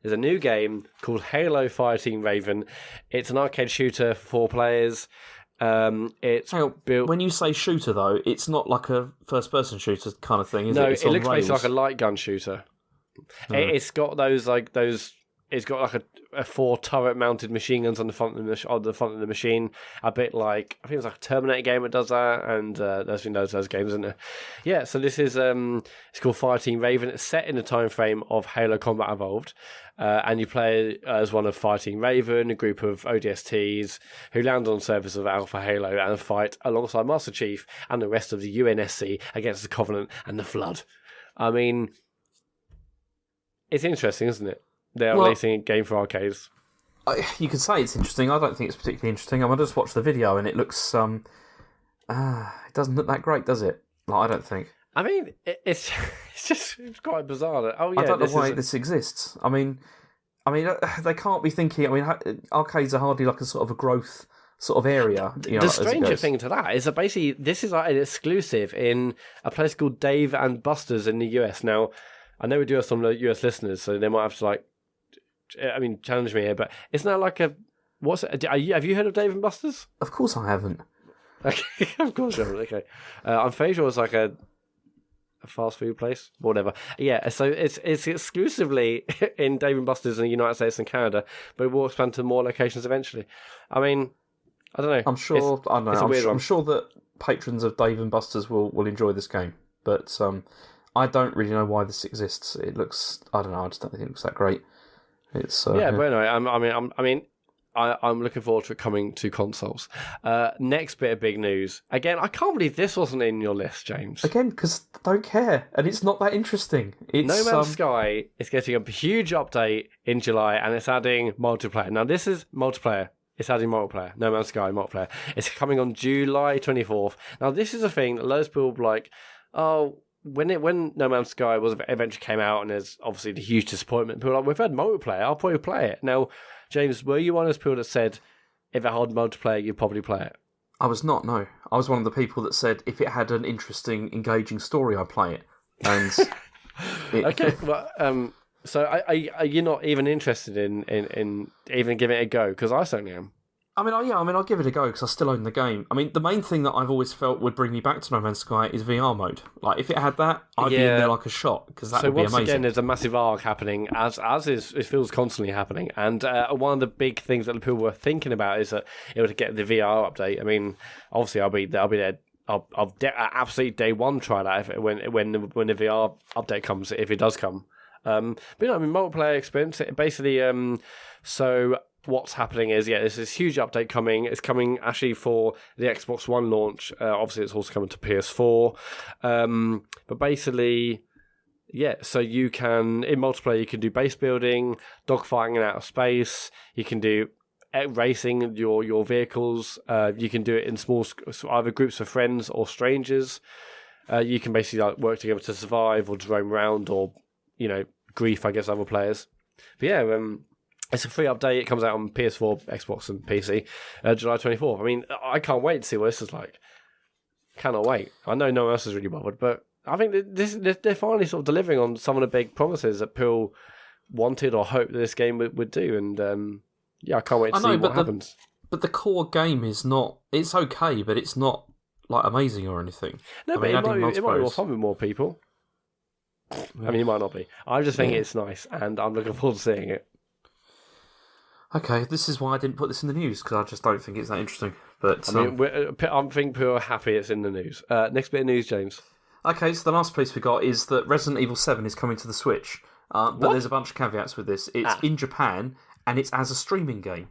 There's a new game called Halo Fireteam Raven. It's an arcade shooter for 4 players. It's built. When you say shooter, though, it's not like a first-person shooter kind of thing, is it? No, it looks basically like a light gun shooter. It's got those. It's got like a 4 turret-mounted machine guns on the front of the machine. A bit like, I think it's like a Terminator game that does that, and there's been those games, isn't there? Yeah. So this is it's called Fireteam Raven. It's set in the time frame of Halo Combat Evolved, and you play as one of Fireteam Raven, a group of ODSTs who land on the surface of Alpha Halo and fight alongside Master Chief and the rest of the UNSC against the Covenant and the Flood. I mean, it's interesting, isn't it? They're releasing a game for arcades. You could say it's interesting. I don't think it's particularly interesting. I just watched the video and it looks... it doesn't look that great, does it? I don't think. I mean, it's quite bizarre. I don't know why this exists. I mean, they can't be thinking... I mean, arcades are hardly like a sort of a growth sort of area. The stranger thing to that is that basically this is like an exclusive in a place called Dave and Buster's in the US. Now, I know we do have some US listeners, so they might have to challenge me here, but isn't that like have you heard of Dave and Buster's? Of course I haven't. Okay, of course you haven't. Okay. I'm fairly sure it's like a fast food place, whatever. Yeah, so it's exclusively in Dave and Buster's in the United States and Canada, but it will expand to more locations eventually. I mean, I don't know. I'm sure. I'm sure that patrons of Dave and Buster's will enjoy this game, but I don't really know why this exists. It looks, I don't know. I just don't think it looks that great. It's but anyway, I'm looking forward to it coming to consoles. Next bit of big news. Again, I can't believe this wasn't in your list, James. Again, because I don't care, and it's not that interesting. No Man's Sky is getting a huge update in July, and it's adding multiplayer. Now, this is multiplayer. It's adding multiplayer. No Man's Sky multiplayer. It's coming on July 24th. Now, this is a thing that loads of people like, when No Man's Sky eventually came out, and there's obviously the huge disappointment, people are like, we've had multiplayer, I'll probably play it. Now, James, were you one of those people that said, if it had multiplayer, you'd probably play it? I was not, no. I was one of the people that said, if it had an interesting, engaging story, I'd play it. And Okay, well, so are you not even interested in even giving it a go? Because I certainly am. I'll give it a go because I still own the game. I mean, the main thing that I've always felt would bring me back to No Man's Sky is VR mode. Like, if it had that, I'd be in there like a shot because that would be amazing. So once again, there's a massive arc happening, as is it feels constantly happening. And one of the big things that the people were thinking about is that it would get the VR update. I mean, obviously, I'll be there. I'll absolutely day one try that when the VR update comes, if it does come. But multiplayer experience. Basically, so what's happening is, there's this huge update coming. It's coming actually for the Xbox One launch. Obviously, it's also coming to PS4. But basically, so you can, in multiplayer, you can do base building, dogfighting in outer space. You can do racing your vehicles. You can do it in small, either groups of friends or strangers. You can basically work together to survive or to roam around or, grief, I guess, other players. But it's a free update. It comes out on PS4, Xbox, and PC, July 24th. I mean, I can't wait to see what this is like. Cannot wait. I know no one else is really bothered, but I think they're finally sort of delivering on some of the big promises that people wanted or hoped that this game would do. And I can't wait to see what happens. But the core game is not... It's okay, but it's not like amazing or anything. No, but it might be more fun with more people. I mean, it might not be. I just think it's nice, and I'm looking forward to seeing it. Okay, this is why I didn't put this in the news, because I just don't think it's that interesting. But I think people are happy it's in the news. Next bit of news, James. Okay, so the last piece we got is that Resident Evil 7 is coming to the Switch. But there's a bunch of caveats with this. It's in Japan, and it's as a streaming game.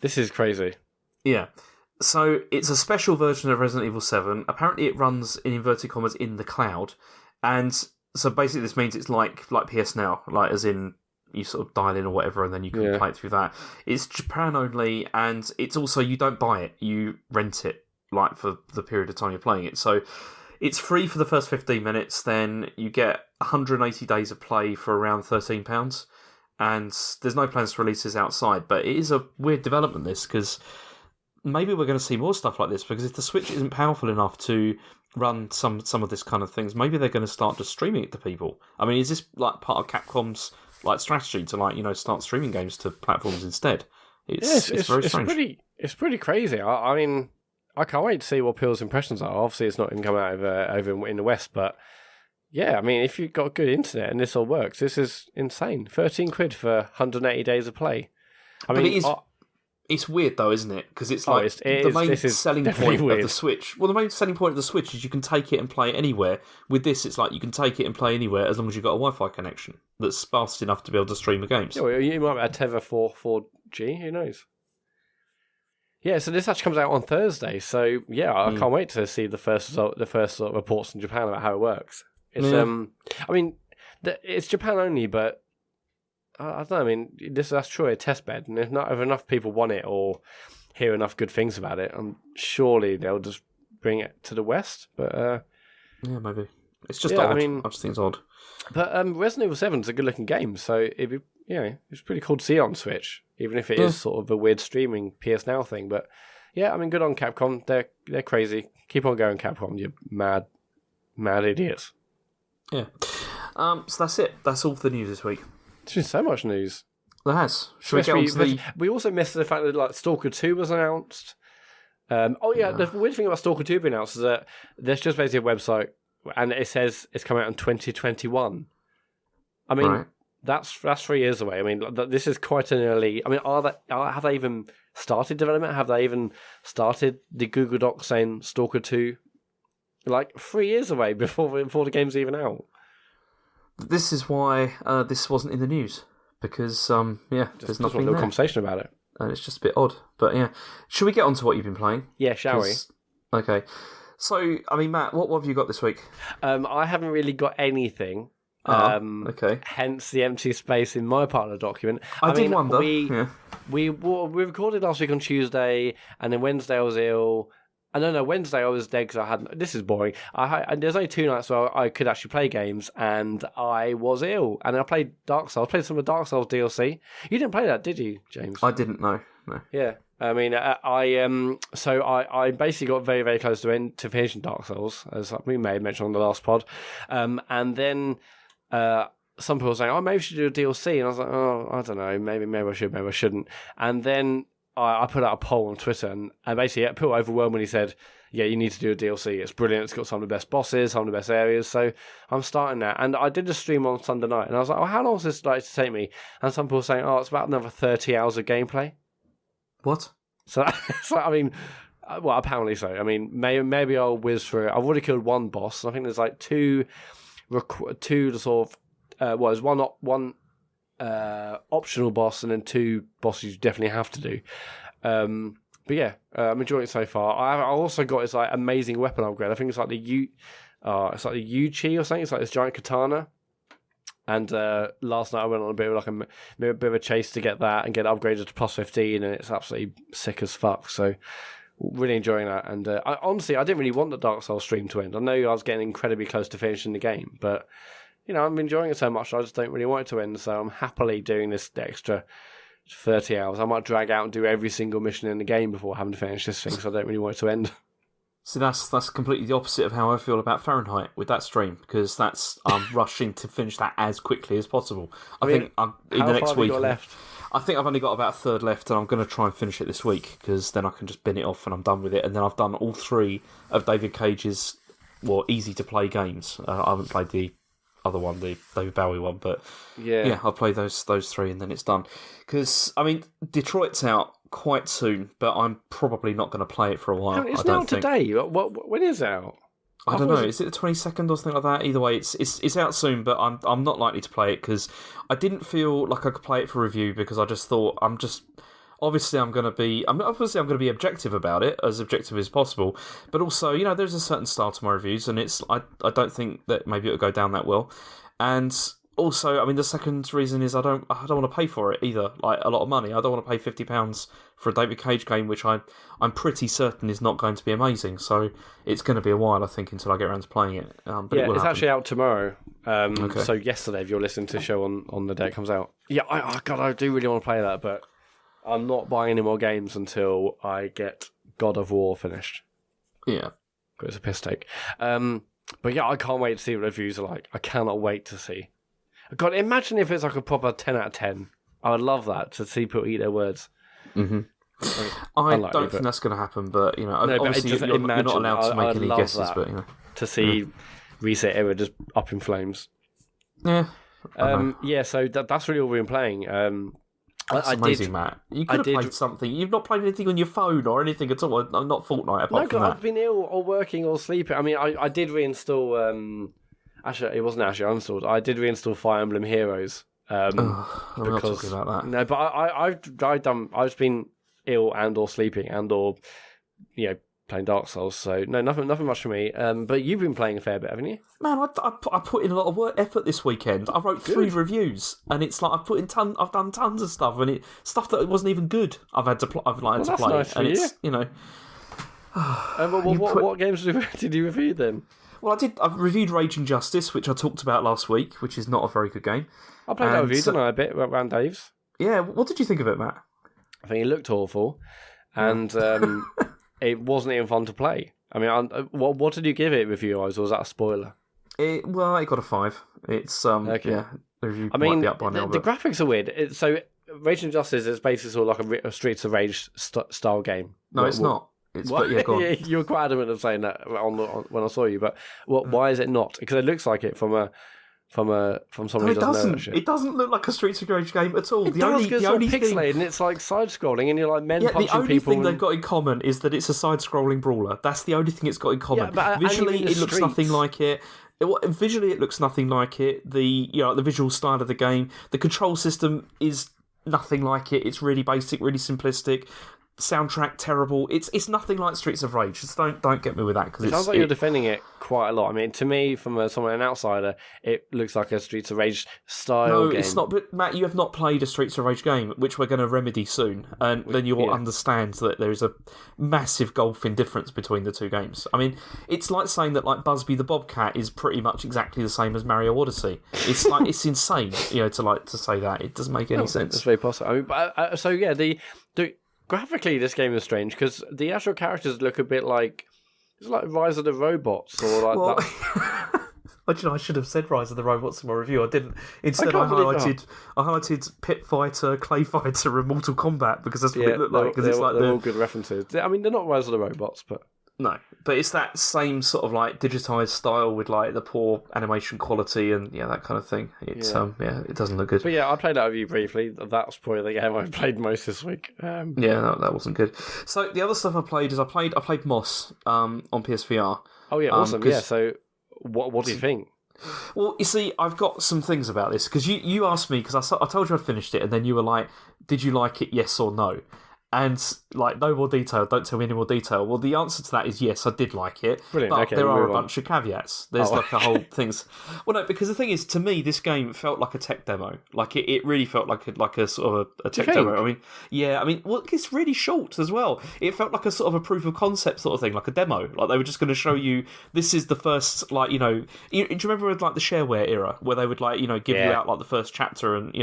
This is crazy. Yeah. So it's a special version of Resident Evil 7. Apparently it runs, in inverted commas, in the cloud. And so basically this means it's like PS Now, like as in you sort of dial in or whatever and then you can play it through that. It's Japan only, and it's also, you don't buy it, you rent it, like for the period of time you're playing it. So it's free for the first 15 minutes, then you get 180 days of play for around £13. And there's no plans to release this outside, but it is a weird development, this, because maybe we're going to see more stuff like this, because if the Switch isn't powerful enough to run some of this kind of things, maybe they're going to start just streaming it to people. I mean, is this like part of Capcom's like strategy to start streaming games to platforms instead? It's very strange. It's pretty crazy. I mean, I can't wait to see what people's impressions are. Obviously, it's not going to come out over in the West, but yeah, I mean, if you've got good internet and this all works, this is insane. £13 for 180 days of play. I mean, it's weird though, isn't it? Because it's like the main selling point of the Switch. Well, the main selling point of the Switch is you can take it and play it anywhere. With this, it's like you can take it and play anywhere as long as you've got a Wi-Fi connection that's fast enough to be able to stream the games. Yeah, well, you might have a tether 4G, who knows? Yeah, so this actually comes out on Thursday. So yeah, I can't wait to see the first sort of reports in Japan about how it works. It's I mean, it's Japan only, but I don't know. I mean, that's truly a test bed, and if enough people want it or hear enough good things about it, surely they'll just bring it to the West. But yeah, maybe it's just odd. I just think it's odd. But Resident Evil 7 is a good-looking game, so it's pretty cool to see it on Switch, even if it is sort of a weird streaming PS Now thing. But yeah, I mean, good on Capcom. They're crazy. Keep on going, Capcom. You mad idiots. Yeah. So that's it. That's all for the news this week. There's been so much news. There has. Should we get on to the... We also missed the fact that Stalker 2 was announced. The weird thing about Stalker 2 being announced is that there's just basically a website and it says it's coming out in 2021. I mean, that's 3 years away. I mean, this is quite an early... I mean, have they even started development? Have they even started the Google Doc saying Stalker 2? Like 3 years away before the game's even out. This is why this wasn't in the news, because there's nothing there. Conversation about it, and it's just a bit odd. But yeah, should we get on to what you've been playing? Yeah, shall we? Okay. So, I mean, Matt, what have you got this week? I haven't really got anything. Okay. Hence the empty space in my part of the document. I did wonder. We recorded last week on Tuesday, and then Wednesday I was ill. No, Wednesday I was dead because I had... This is boring. There's only 2 nights where I could actually play games, and I was ill. And I played Dark Souls. I played some of Dark Souls DLC. You didn't play that, did you, James? I didn't, no. Yeah. I mean, I basically got very, very close to finishing Dark Souls, as we may have mentioned on the last pod. And then some people were saying, maybe we should do a DLC. And I was like, I don't know, maybe I should, maybe I shouldn't. And then I put out a poll on Twitter, and basically people overwhelmingly said, yeah, you need to do a DLC. It's brilliant. It's got some of the best bosses, some of the best areas. So I'm starting that. And I did a stream on Sunday night, and I was like, how long is this like to take me? And some people were saying, it's about another 30 hours of gameplay. What? So I mean, well, apparently so. I mean, maybe I'll whiz through it. I've already killed one boss. I think there's like two sort of there's one optional boss, and then two bosses you definitely have to do. But yeah, I'm enjoying it so far. I also got this like amazing weapon upgrade. I think it's like the Yuchi or something. It's like this giant katana. And last night I went on a bit of a chase to get that and get upgraded to plus 15, and it's absolutely sick as fuck. So really enjoying that. And honestly, I didn't really want the Dark Souls stream to end. I know I was getting incredibly close to finishing the game, but I'm enjoying it so much I just don't really want it to end. So I'm happily doing this extra 30 hours. I might drag out and do every single mission in the game before having to finish this thing, so I don't really want it to end. So that's completely the opposite of how I feel about Fahrenheit with that stream, because I'm rushing to finish that as quickly as possible. I think in the next week. Left? I think I've only got about a third left, and I'm going to try and finish it this week, because then I can just bin it off and I'm done with it. And then I've done all 3 of David Cage's easy to play games. I haven't played the other one, the David Bowie one, but yeah, I'll play those 3 and then it's done. Because I mean, Detroit's out quite soon, but I'm probably not going to play it for a while. It's not today. When is it out? I don't know. Is it the 22nd or something like that? Either way, it's out soon, but I'm not likely to play it because I didn't feel like I could play it for review, because I just thought I'm going to be objective about it, as objective as possible. But also, there's a certain style to my reviews, and I don't think that maybe it'll go down that well. And also, I mean, the second reason is I don't want to pay for it either, like a lot of money. I don't want to pay £50 for a David Cage game, which I'm pretty certain is not going to be amazing. So it's going to be a while, I think, until I get around to playing it. But yeah, it's actually out tomorrow. Okay. So yesterday, if you're listening to the show on the day it comes out. Yeah, I do really want to play that, but I'm not buying any more games until I get God of War finished. Yeah. It's a piss take. But yeah, I can't wait to see what the reviews are like. I cannot wait to see. God, imagine if it's like a proper 10 out of 10. I would love that, to see people eat their words. Mm-hmm. I don't think that's going to happen, but obviously you're not allowed to make any guesses. But to see Reset Era just up in flames. Yeah. Yeah. So that's really all we've been playing. That's amazing, Matt. You could have played something. You've not played anything on your phone or anything at all. Not Fortnite. Apart from that. I've been ill or working or sleeping. I mean, I did reinstall. Actually, it wasn't actually uninstalled. I did reinstall Fire Emblem Heroes. I'm not talking about that. No, but I've been ill and or sleeping and or playing Dark Souls. So no, nothing much for me. But you've been playing a fair bit, haven't you? Man, I put in a lot of effort this weekend. I wrote 3 reviews, and it's like I've done tons of stuff, and stuff that wasn't even good. I've had to play. Nice for and you. What games did you review then? Well, I've reviewed Raging Justice, which I talked about last week, which is not a very good game. I played that with you, didn't I, a bit around Dave's? Yeah, what did you think of it, Matt? I think it looked awful, and it wasn't even fun to play. I mean, what did you give it review-wise, or was that a spoiler? It got a 5. It's okay. Yeah, the review might be up by now. The graphics are weird. So Raging Justice is basically sort of like a Streets of Rage style game. No, it's not. Go on. You were quite adamant of saying that when I saw you, but why is it not? Because it looks like it from someone who doesn't know shit. It doesn't look like a Streets of Rage game at all. It does, it's pixelated and it's like side-scrolling and you're like men punching people. The only thing they've got in common is that it's a side-scrolling brawler. That's the only thing it's got in common. Yeah, but visually, it looks nothing like it. Visually, it looks nothing like it. The visual style of the game, the control system is nothing like it. It's really basic, really simplistic. Soundtrack terrible. It's nothing like Streets of Rage. Just don't get me with that, because it sounds like you're defending it quite a lot. I mean, to me, from an outsider, it looks like a Streets of Rage style game. No, it's not. But Matt, you have not played a Streets of Rage game, which we're going to remedy soon, and then you will understand that there is a massive gulfing difference between the two games. I mean, it's like saying that like Busby the Bobcat is pretty much exactly the same as Mario Odyssey. It's like it's insane, to say that. It doesn't make any sense. It's very possible. I mean, so yeah, graphically, this game is strange because the actual characters look a bit like it's like Rise of the Robots or like that. I should have said Rise of the Robots in my review. I didn't. Instead, I highlighted Pit Fighter, Clay Fighter, and Mortal Kombat because that's what it looked like. Because it's like they're all good references. I mean, they're not Rise of the Robots, but no, but it's that same sort of like digitized style with like the poor animation quality and that kind of thing. It's it doesn't look good. But I played that with you briefly. That's probably the game I played most this week. That wasn't good. So the other stuff I played is I played Moss on PSVR. Oh yeah, awesome. Yeah. So what do you think? Well, you see, I've got some things about this because you asked me because I told you I'd finished it and then you were like, "Did you like it? Yes or no?" And like, no more detail. Don't tell me any more detail. Well, the answer to that is yes, I did like it. Brilliant. But okay, there are a bunch of caveats. There's like a whole things. Well, no, because the thing is, to me, this game felt like a tech demo. Like it really felt like a sort of a tech demo. I mean, well, it's really short as well. It felt like a sort of a proof of concept sort of thing, like a demo. Like they were just going to show you this is the first, like, do you remember like the shareware era where they would like give you out like the first chapter and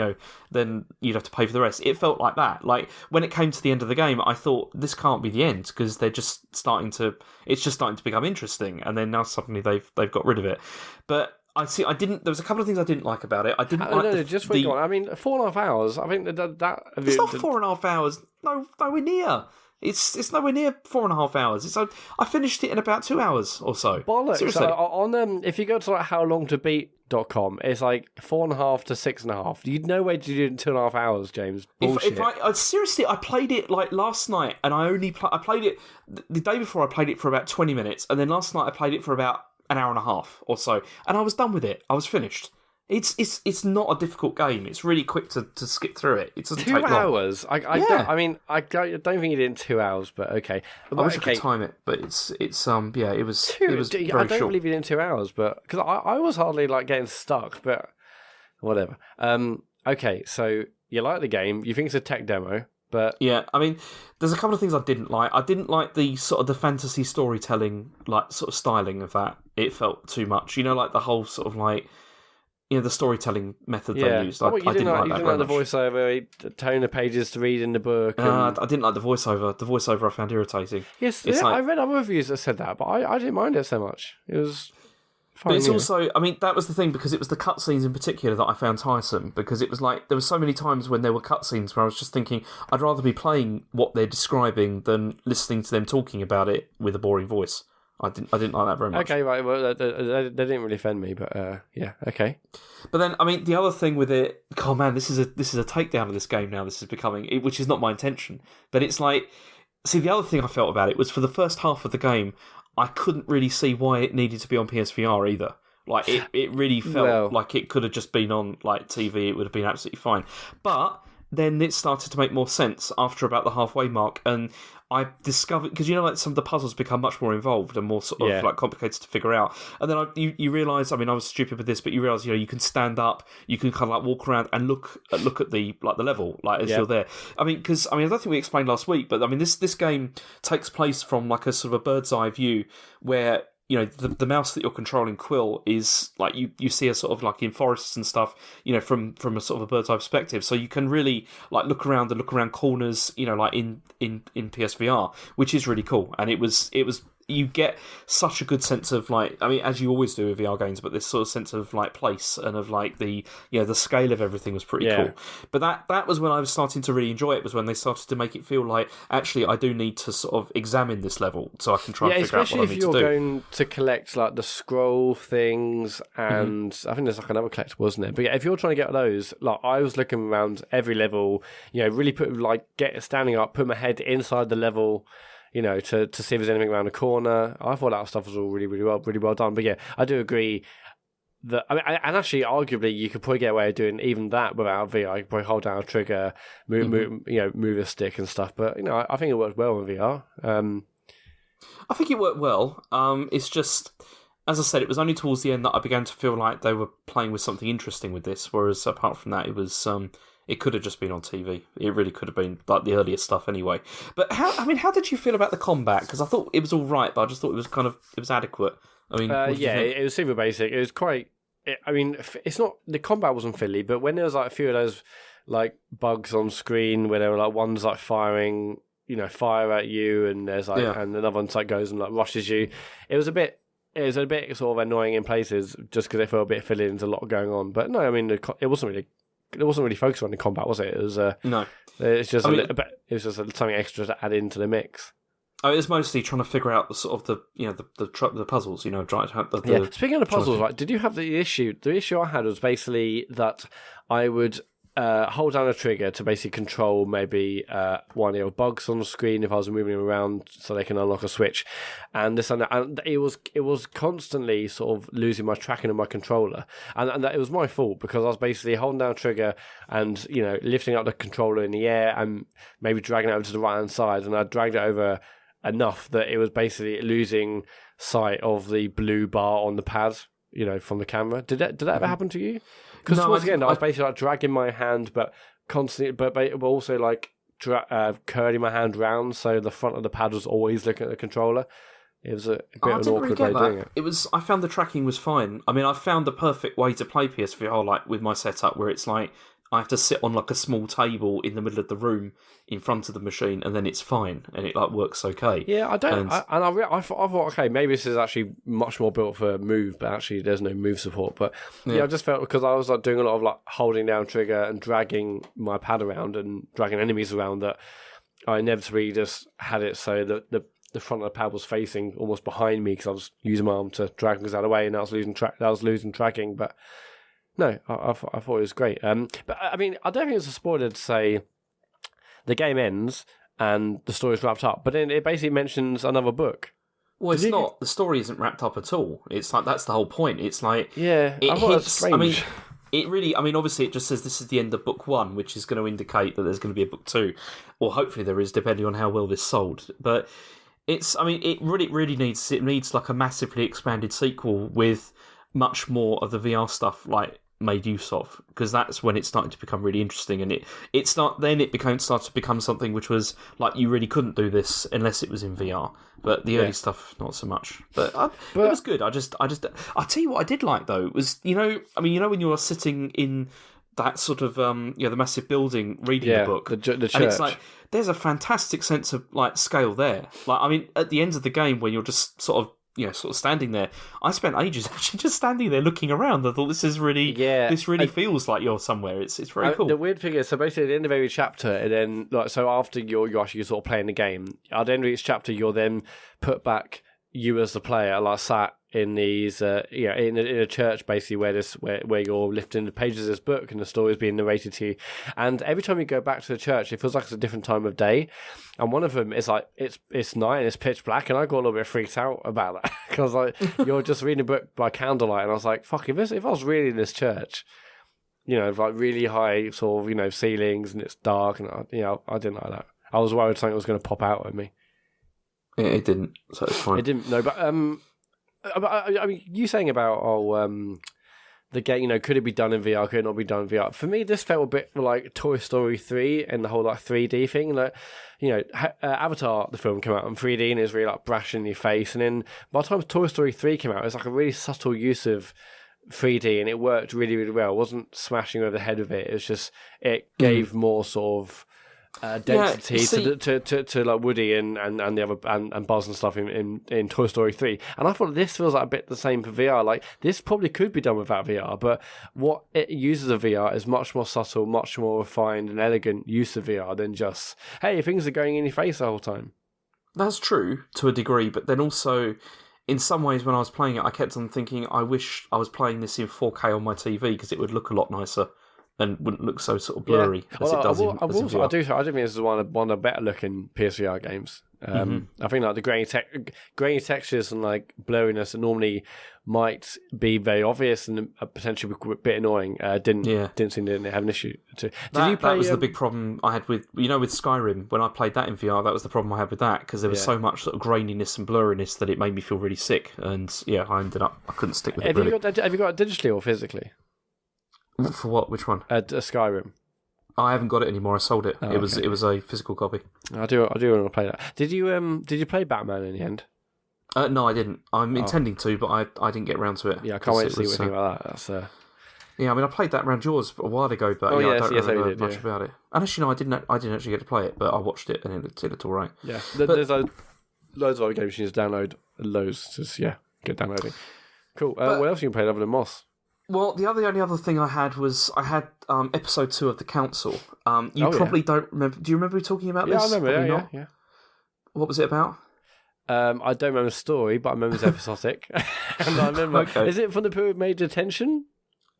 then you'd have to pay for the rest. It felt like that. Like when it came to the end of the game, I thought this can't be the end because they're just it's just starting to become interesting, and then now suddenly they've got rid of it. But there was a couple of things I didn't like about it. I didn't like just wait on. I mean, 4.5 hours. I think that it's not 4.5 hours. No, nowhere near. It's nowhere near 4.5 hours. I finished it in about 2 hours or so. Bollocks. Seriously. On if you go to like howlongtobeat.com, it's like 4.5 to 6.5. You'd no way to do it in 2.5 hours, James. Bullshit. Seriously, I played it like last night, and I played it the day before. I played it for about 20 minutes, and then last night I played it for about an hour and a half or so, and I was done with it. I was finished. It's not a difficult game. It's really quick to skip through it. It doesn't take long. 2 hours. I don't think you did in 2 hours, but okay. I wish I could time it, but it was very short. I don't believe you did in 2 hours, but because I was hardly like getting stuck, but whatever. Okay, so you like the game. You think it's a tech demo, but yeah, I mean, there's a couple of things I didn't like. I didn't like the sort of the fantasy storytelling, like sort of styling of that. It felt too much. Like the whole sort of like. The storytelling method they used. I didn't like that very much. You didn't like the voiceover, tone of pages to read in the book. I didn't like the voiceover. The voiceover I found irritating. Yes, I read other reviews that said that, but I didn't mind it so much. It was fine. But it's also, I mean, that was the thing, because it was the cutscenes in particular that I found tiresome, because it was like, there were so many times when there were cutscenes where I was just thinking, I'd rather be playing what they're describing than listening to them talking about it with a boring voice. I didn't like that very much. Okay, right. Well, they didn't really offend me, but yeah, okay. But then, I mean, the other thing with it, oh man, this is a takedown of this game now. This is becoming, which is not my intention, but it's like, see, the other thing I felt about it was for the first half of the game, I couldn't really see why it needed to be on PSVR either. Like it really felt like it could have just been on like TV. It would have been absolutely fine, but then it started to make more sense after about the halfway mark, and I discovered, because like some of the puzzles become much more involved and more sort of like complicated to figure out, and then you realise, I mean, I was stupid with this, but you realise you can stand up, you can kind of like walk around and look at the like the level like as you're there. I mean, because I don't think we explained last week, but I mean this game takes place from like a sort of a bird's eye view where. The mouse that you're controlling, Quill, is like you see a sort of like in forests and stuff, from a sort of a bird's eye perspective. So you can really like look around corners, like in PSVR, which is really cool. And it was you get such a good sense of like, I mean, as you always do with VR games, but this sort of sense of like place and of like the scale of everything was pretty cool. But that was when I was starting to really enjoy it, was when they started to make it feel like, actually, I do need to sort of examine this level so I can try and figure out what I need to do. Especially if you're going to collect like the scroll things, and I think there's like another collectible, wasn't it? But yeah, if you're trying to get those, like I was looking around every level, really standing up, put my head inside the level, to see if there's anything around the corner. I thought that stuff was all really well done. But yeah, I do agree that, I mean, and actually, arguably, you could probably get away with doing even that without VR. You could probably hold down a trigger, move a stick and stuff. But I think it worked well in VR. I think it worked well. It's just, as I said, it was only towards the end that I began to feel like they were playing with something interesting with this. Whereas apart from that, it was. It could have just been on TV. It really could have been like the earlier stuff anyway. But how did you feel about the combat? Because I thought it was all right, but I just thought it was adequate. I mean, it was super basic. It was quite. It's not, the combat wasn't fiddly, but when there was like a few of those like bugs on screen where there were like ones like firing fire at you, and there's and another one goes and rushes you. It was a bit sort of annoying in places just because it felt a bit filling. There's a lot going on, but no, I mean it wasn't really focused on the combat, was it? It was no. It's just it was just something extra to add into the mix. Oh, it was mostly trying to figure out the sort of the puzzles, trying to have the Speaking of the puzzles, right? Did you have the issue? The issue I had was basically that I would hold down a trigger to basically control maybe one of the bugs on the screen if I was moving them around, so they can unlock a switch, and this and that. And it was constantly sort of losing my tracking of my controller, and that it was my fault because I was basically holding down a trigger and lifting up the controller in the air and maybe dragging it over to the right hand side, and I dragged it over enough that it was basically losing sight of the blue bar on the pad, from the camera. Did that ever happen to you? Because towards the end, I was basically dragging my hand, but constantly, but also curling my hand round, so the front of the pad was always looking at the controller. It was a bit of an awkward way of doing it. I found the tracking was fine. I mean, I found the perfect way to play PSVR, with my setup, where it's I have to sit on a small table in the middle of the room in front of the machine, and then it's fine, and it works okay. Yeah, I don't. I thought, okay, maybe this is actually much more built for Move, but actually there's no Move support. But I just felt because I was doing a lot of holding down trigger and dragging my pad around and dragging enemies around, that I inevitably just had it so that the front of the pad was facing almost behind me because I was using my arm to drag things out of the way, and I was losing tracking, but. No, I thought it was great. But I mean, I don't think it's a spoiler to say the game ends and the story's wrapped up. But then it basically mentions another book. Well, it's not. The story isn't wrapped up at all. It's that's the whole point. It's I thought it was strange. I mean, it really. I mean, obviously, it just says this is the end of book 1, which is going to indicate that there's going to be a book 2, or hopefully there is, depending on how well this sold. But it's. I mean, it really needs. It needs a massively expanded sequel with much more of the VR stuff made use of, because that's when it started to become really interesting, and it started to become something which was you really couldn't do this unless it was in VR, but the early stuff not so much, but it was good. I tell you what I did like though was when you're sitting in that sort of the massive building reading the book, the church. And it's there's a fantastic sense of scale there. I mean, at the end of the game when you're just sort of standing there. I spent ages actually just standing there looking around. I thought this is really, this really feels like you're somewhere. It's very cool. The weird thing is, so basically at the end of every chapter, and then so after you're actually sort of playing the game, at the end of each chapter, you're then put back you as the player, sat in these, in a church basically where you're lifting the pages of this book and the story is being narrated to you. And every time you go back to the church, it feels like it's a different time of day. And one of them is it's night and it's pitch black, and I got a little bit freaked out about that because you're just reading a book by candlelight, and I was like, fuck, if I was really in this church, really high sort of ceilings and it's dark, and I didn't like that. I was worried something was going to pop out at me. It didn't, so it's fine. It didn't, no, but I mean, you saying about the game, could it be done in VR? Could it not be done in VR? For me, this felt a bit like Toy Story 3 and the whole 3D thing. Avatar, the film, came out in 3D and it was really brash in your face. And then by the time Toy Story 3 came out, it was a really subtle use of 3D, and it worked really, really well. It wasn't smashing over the head of it. It was just it gave more sort of density to Woody and the other and Buzz and stuff in Toy Story 3, and I thought this feels a bit the same for VR. This probably could be done without VR, but what it uses of VR is much more subtle, much more refined and elegant use of VR than just hey, things are going in your face the whole time. That's true to a degree, but then also in some ways when I was playing it, I kept on thinking I wish I was playing this in 4K on my TV because it would look a lot nicer and wouldn't look so sort of blurry as it does in VR. I do think this is one of the better looking PSVR games. I think the grainy textures and blurriness that normally might be very obvious and potentially a bit annoying didn't seem to have an issue. That was the big problem I had with Skyrim. When I played that in VR, that was the problem I had with that, because there was so much sort of graininess and blurriness that it made me feel really sick, and I couldn't stick with it. Have you got it digitally or physically? For what? Which one? Skyrim. I haven't got it anymore. I sold it. Oh, it was a physical copy. I do want to play that. Did you play Batman in the end? No, I didn't. I'm intending to, but I didn't get around to it. Yeah, I can't wait to see what you think about that. Yeah, I mean, I played that around yours a while ago, but I don't remember much about it. And actually, no, I didn't actually get to play it, but I watched it and it looked all right. Yeah, there's loads of other games you need to download. Loads, just get downloading. Cool. What else you can play other than Moss? Well, the only other thing I had was episode 2 of The Council. You probably don't remember. Do you remember talking about this? Yeah, I remember. Yeah. What was it about? I don't remember the story, but I remember it's episodic. And I remember. Okay. Is it from the period made detention?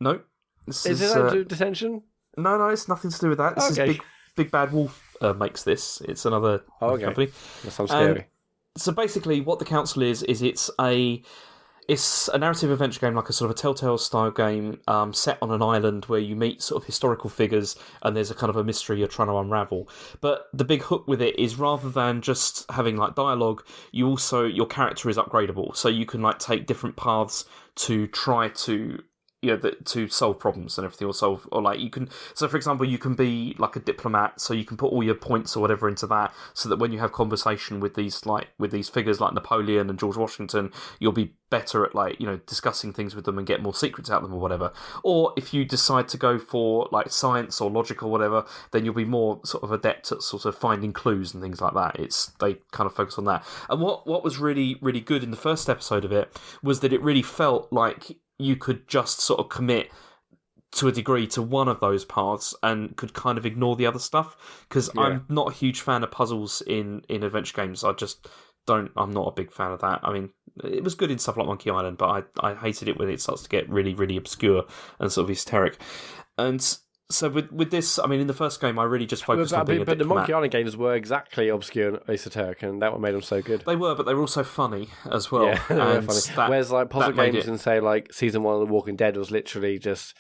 No. Is it to do with detention? No, it's nothing to do with that. This is Big Bad Wolf makes this. It's another company. That sounds scary. So basically, what The Council is it's a narrative adventure game, like a sort of a Telltale style game, set on an island where you meet sort of historical figures and there's a kind of a mystery you're trying to unravel. But the big hook with it is rather than just having like dialogue, your character is upgradable, so you can like take different paths to try to to solve problems and everything, or like you can. So, for example, you can be like a diplomat, so you can put all your points or whatever into that, so that when you have conversation with these figures like Napoleon and George Washington, you'll be better at discussing things with them and get more secrets out of them or whatever. Or if you decide to go for like science or logic or whatever, then you'll be more sort of adept at sort of finding clues and things like that. They kind of focus on that. And what was really, really good in the first episode of it was that it really felt like you could just sort of commit to a degree to one of those paths and could kind of ignore the other stuff, because I'm not a huge fan of puzzles in adventure games. I'm not a big fan of that. I mean, it was good in stuff like Monkey Island, but I hated it when it starts to get really, really obscure and sort of hysteric. And so with this, I mean, in the first game, I really just focused on being a diplomat. But the Monkey Island games were exactly obscure and esoteric, and that what made them so good. They were, but they were also funny as well. Yeah, they were funny. Whereas like puzzle games and say like Season 1 of The Walking Dead was literally just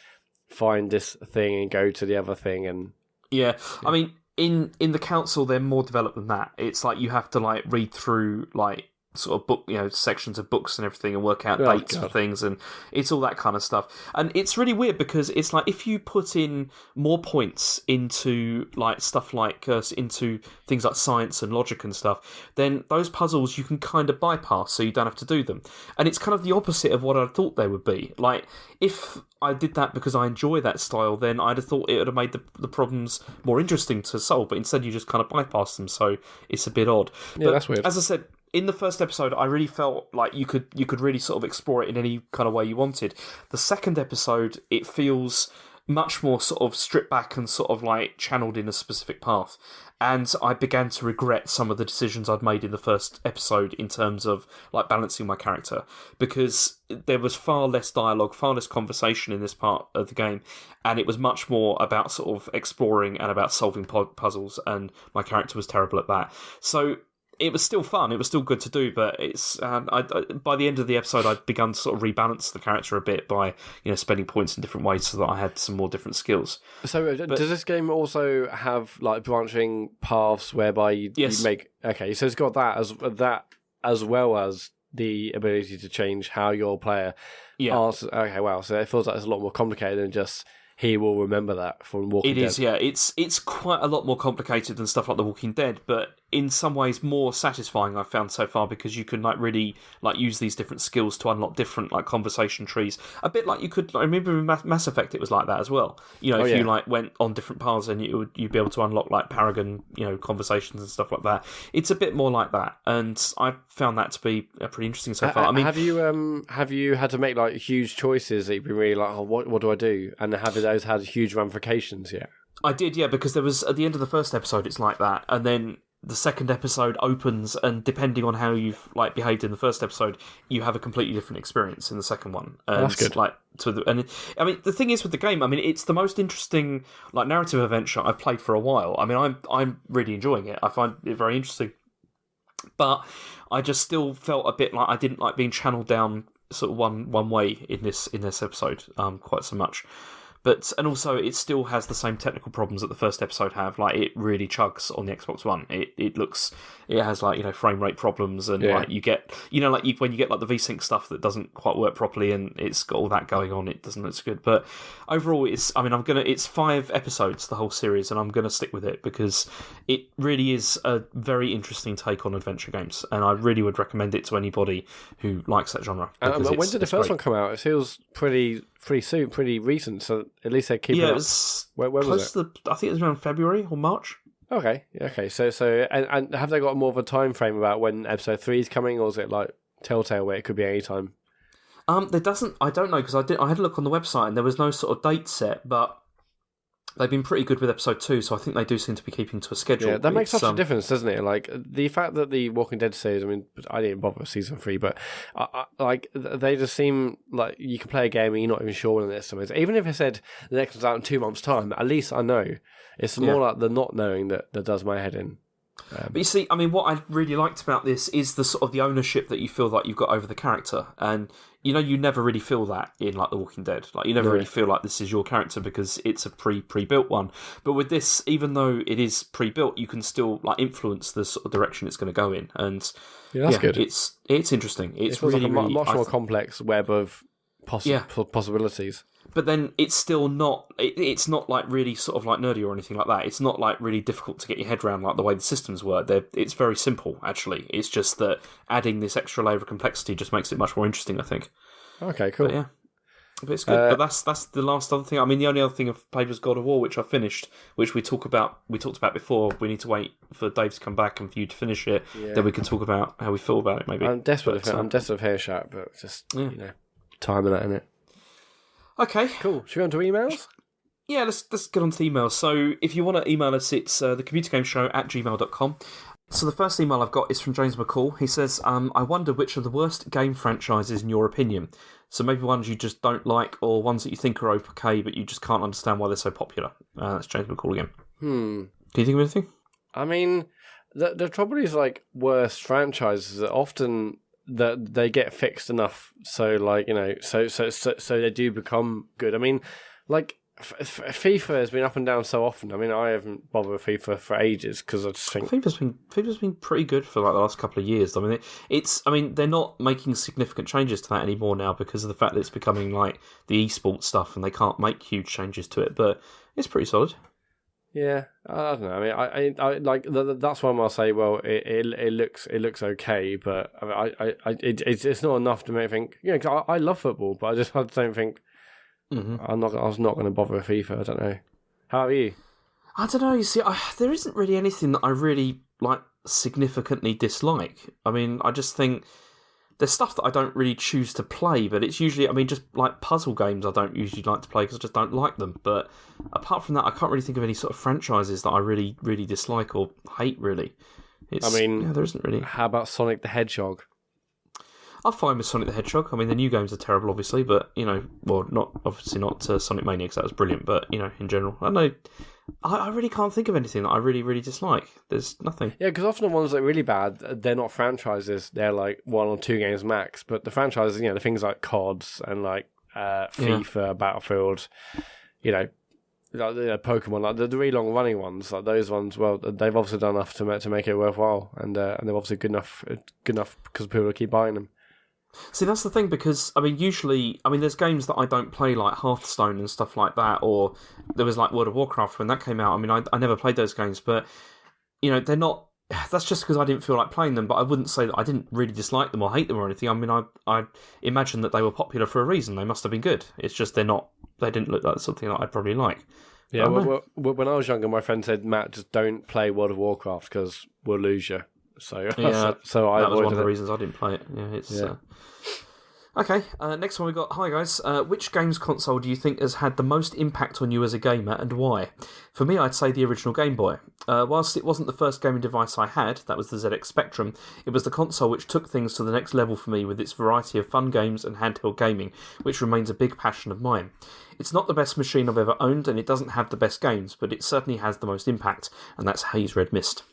find this thing and go to the other thing. And yeah. I mean, in The Council, they're more developed than that. It's like you have to like read through like sort of book, sections of books and everything and work out dates for things, and it's all that kind of stuff. And it's really weird because it's like if you put in more points into like stuff like into things like science and logic and stuff, then those puzzles you can kind of bypass, so you don't have to do them. And it's kind of the opposite of what I thought they would be. Like if I did that because I enjoy that style, then I'd have thought it would have made the problems more interesting to solve, but instead you just kind of bypass them, so it's a bit odd. Yeah, that's weird. As I said, in the first episode, I really felt like you could really sort of explore it in any kind of way you wanted. The second episode, it feels much more sort of stripped back and sort of like channeled in a specific path. And I began to regret some of the decisions I'd made in the first episode in terms of like balancing my character, because there was far less dialogue, far less conversation in this part of the game, and it was much more about sort of exploring and about solving puzzles, and my character was terrible at that. So it was still fun. It was still good to do, but it's by the end of the episode, I'd begun to sort of rebalance the character a bit by spending points in different ways so that I had some more different skills. So, does this game also have like branching paths whereby you make? Okay, so it's got that as well as the ability to change how your player. Yeah. Answers. Okay. Wow. So it feels like it's a lot more complicated than just. He will remember that from Walking Dead. It is, yeah. It's quite a lot more complicated than stuff like The Walking Dead, but in some ways more satisfying, I've found so far, because you can like really like use these different skills to unlock different like conversation trees. A bit like you could. I remember in Mass Effect, it was like that as well. You like went on different paths, and you'd be able to unlock like Paragon, conversations and stuff like that. It's a bit more like that, and I found that to be pretty interesting so far. I mean, have you had to make like huge choices that you've been really like, oh, what do I do? And have those had huge ramifications yet? I did, yeah, because there was at the end of the first episode, it's like that, and then the second episode opens, and depending on how you've like behaved in the first episode, you have a completely different experience in the second one. And that's good. I mean, the thing is with the game, I mean, it's the most interesting like narrative adventure I've played for a while. I mean, I'm really enjoying it. I find it very interesting, but I just still felt a bit like I didn't like being channeled down sort of one way in this episode quite so much. and also it still has the same technical problems that the first episode have. Like, it really chugs on the Xbox One. It has like, frame rate problems, and like you get, when you get like the VSync stuff that doesn't quite work properly, and it's got all that going on, it doesn't look so good. But overall, it's 5 episodes, the whole series, and I'm gonna stick with it because it really is a very interesting take on adventure games, and I really would recommend it to anybody who likes that genre. When did the first one come out? It feels pretty soon, pretty recent. So at least they're keeping. Yeah, it was where was it? I think it was around February or March. Okay. So and have they got more of a time frame about when episode 3 is coming, or is it like Telltale where it could be any time? There doesn't. I don't know, because I had a look on the website and there was no sort of date set, but they've been pretty good with episode 2, so I think they do seem to be keeping to a schedule. Yeah, that makes such a difference, doesn't it? Like, the fact that the Walking Dead series, I mean, I didn't bother with season 3, but like, they just seem like you can play a game and you're not even sure when it's something. Even if it said the next one's out in 2 months' time, at least I know. It's more like the not knowing that does my head in. But you see, I mean, what I really liked about this is the sort of the ownership that you feel like you've got over the character, and you never really feel that in like The Walking Dead. Like, you never really feel like this is your character because it's a pre-built one. But with this, even though it is pre-built, you can still like influence the sort of direction it's going to go in, and that's good. It's interesting. It's really, like a much more complex web of possibilities. But then it's still not. It's not like really sort of like nerdy or anything like that. It's not like really difficult to get your head around like the way the systems work. It's very simple, actually. It's just that adding this extra layer of complexity just makes it much more interesting, I think. Okay, cool. But but it's good. But that's the last other thing. I mean, the only other thing I've played was God of War, which I finished, which we talked about before. We need to wait for Dave to come back and for you to finish it. Yeah. Then we can talk about how we feel about it. Maybe I'm desperate for hair chat, but just time and that in it. Okay. Cool. Should we go on to emails? Yeah, let's get on to the emails. So if you want to email us, it's thecomputergameshow@gmail.com. So the first email I've got is from James McCall. He says, I wonder which are the worst game franchises in your opinion. So maybe ones you just don't like, or ones that you think are okay, but you just can't understand why they're so popular. That's James McCall again. Can you think of anything? I mean, the trouble is, like, worst franchises are often that they get fixed enough, so like so they do become good. I mean, like FIFA has been up and down so often. I mean, I haven't bothered with FIFA for ages because I just think FIFA's been pretty good for like the last couple of years. I mean, they're not making significant changes to that anymore now because of the fact that it's becoming like the esports stuff, and they can't make huge changes to it. But it's pretty solid. Yeah, I don't know. I mean, I like that's why I'll say. Well, it looks okay, but it's not enough to make me think. Cause I love football, but I don't think I was not going to bother with FIFA. I don't know. How are you? I don't know. You see, there isn't really anything that I really like significantly dislike. I mean, I just think there's stuff that I don't really choose to play, but it's usually, I mean, just like puzzle games I don't usually like to play because I just don't like them. But apart from that, I can't really think of any sort of franchises that I really, really dislike or hate, really. There isn't really. How about Sonic the Hedgehog? I'm fine with Sonic the Hedgehog. I mean, the new games are terrible, obviously, but, not Sonic Mania because that was brilliant, but, in general, I don't know. I really can't think of anything that I really, really dislike. There's nothing. Yeah, because often the ones that are really bad, they're not franchises. They're like 1 or 2 games max. But the franchises, the things like CODs and like FIFA, Battlefield, Pokemon, like the really long running ones, like those ones. Well, they've obviously done enough to make it worthwhile, and they're obviously good enough because people will keep buying them. See, that's the thing, because, usually, there's games that I don't play, like Hearthstone and stuff like that, or there was, like, World of Warcraft when that came out. I never played those games, but, they're not... That's just because I didn't feel like playing them, but I wouldn't say that I didn't really dislike them or hate them or anything. I imagine that they were popular for a reason. They must have been good. It's just they didn't look like something that I'd probably like. Yeah, when I was younger, my friend said, Matt, just don't play World of Warcraft because we'll lose you. So I that was one of the reasons I didn't play it. Okay, next one we got. Hi guys, which games console do you think has had the most impact on you as a gamer, and why? For me, I'd say the original Game Boy. Whilst it wasn't the first gaming device I had, that was the ZX Spectrum, it was the console which took things to the next level for me with its variety of fun games and handheld gaming, which remains a big passion of mine. It's not the best machine I've ever owned, and it doesn't have the best games, but it certainly has the most impact, and that's Haze Red Mist.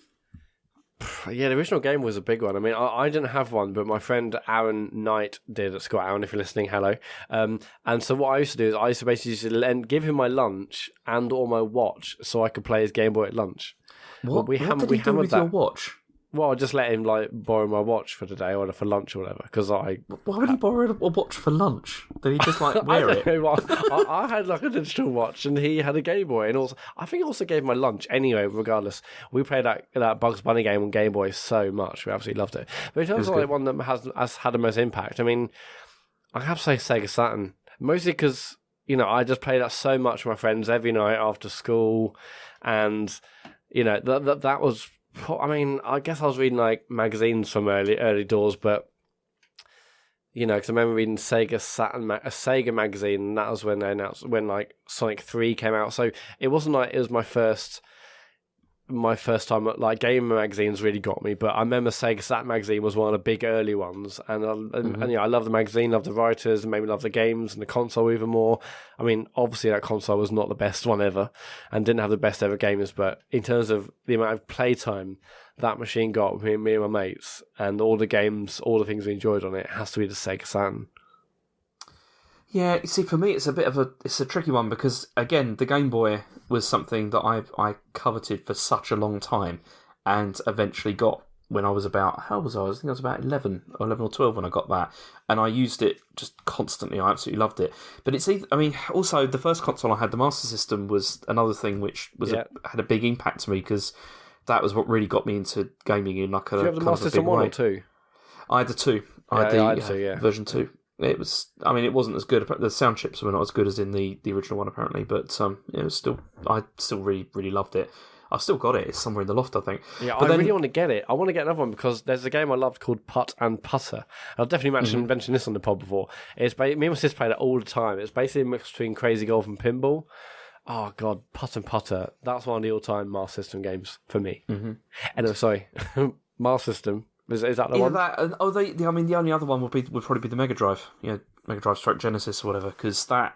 Yeah, the original game was a big one. I mean, I didn't have one, but my friend Aaron Knight did at Scott. Aaron, if you're listening, hello. And so what I used to do is I used to basically give him my lunch and or my watch so I could play his Game Boy at lunch. What did he do with your watch? Well, I just let him borrow my watch for the day or for lunch or whatever. Because why would he borrow a watch for lunch? Did he just wear it? I had a digital watch and he had a Game Boy, and also I think he also gave my lunch. Anyway, regardless, we played that Bugs Bunny game on Game Boy so much. We absolutely loved it. But in terms of one that has had the most impact, I mean, I have to say Sega Saturn, mostly because I just played that so much with my friends every night after school, and that was. I mean, I guess I was reading magazines from early doors, but because I remember reading Sega Saturn, a Sega magazine, and that was when they announced when Sonic 3 came out. So it wasn't it was my first time gamer magazines really got me. But I remember Sega Saturn magazine was one of the big early ones, and I love the magazine, love the writers, and made me love the games and the console even more. I mean, obviously that console was not the best one ever, and didn't have the best ever gamers. But in terms of the amount of playtime that machine got with me and my mates, and all the games, all the things we enjoyed on it, has to be the Sega Saturn. Yeah, you see, for me, it's a tricky one because again, the Game Boy was something that I coveted for such a long time, and eventually got when I was about how old was I? I think I was about 11 or 12 when I got that, and I used it just constantly. I absolutely loved it. But also the first console I had, the Master System, was another thing which had a big impact to me because that was what really got me into gaming in like a. Do you have the Master System 1 or 2? I had the 2. I had the 2, version 2. It was. I mean, it wasn't as good. The sound chips were not as good as in the original one, apparently. But it was still. I still really, really loved it. I've still got it. It's somewhere in the loft, I think. Yeah, I really want to get it. I want to get another one because there's a game I loved called Putt and Putter. I've definitely mentioned this on the pod before. Me and my sister played it all the time. It's basically a mix between Crazy Golf and Pinball. Oh god, Putt and Putter. That's one of the all-time Master System games for me. Mm-hmm. Anyway, sorry, Master System. Is that the one? The only other one would probably be the Mega Drive. Mega Drive / Genesis or whatever. Because that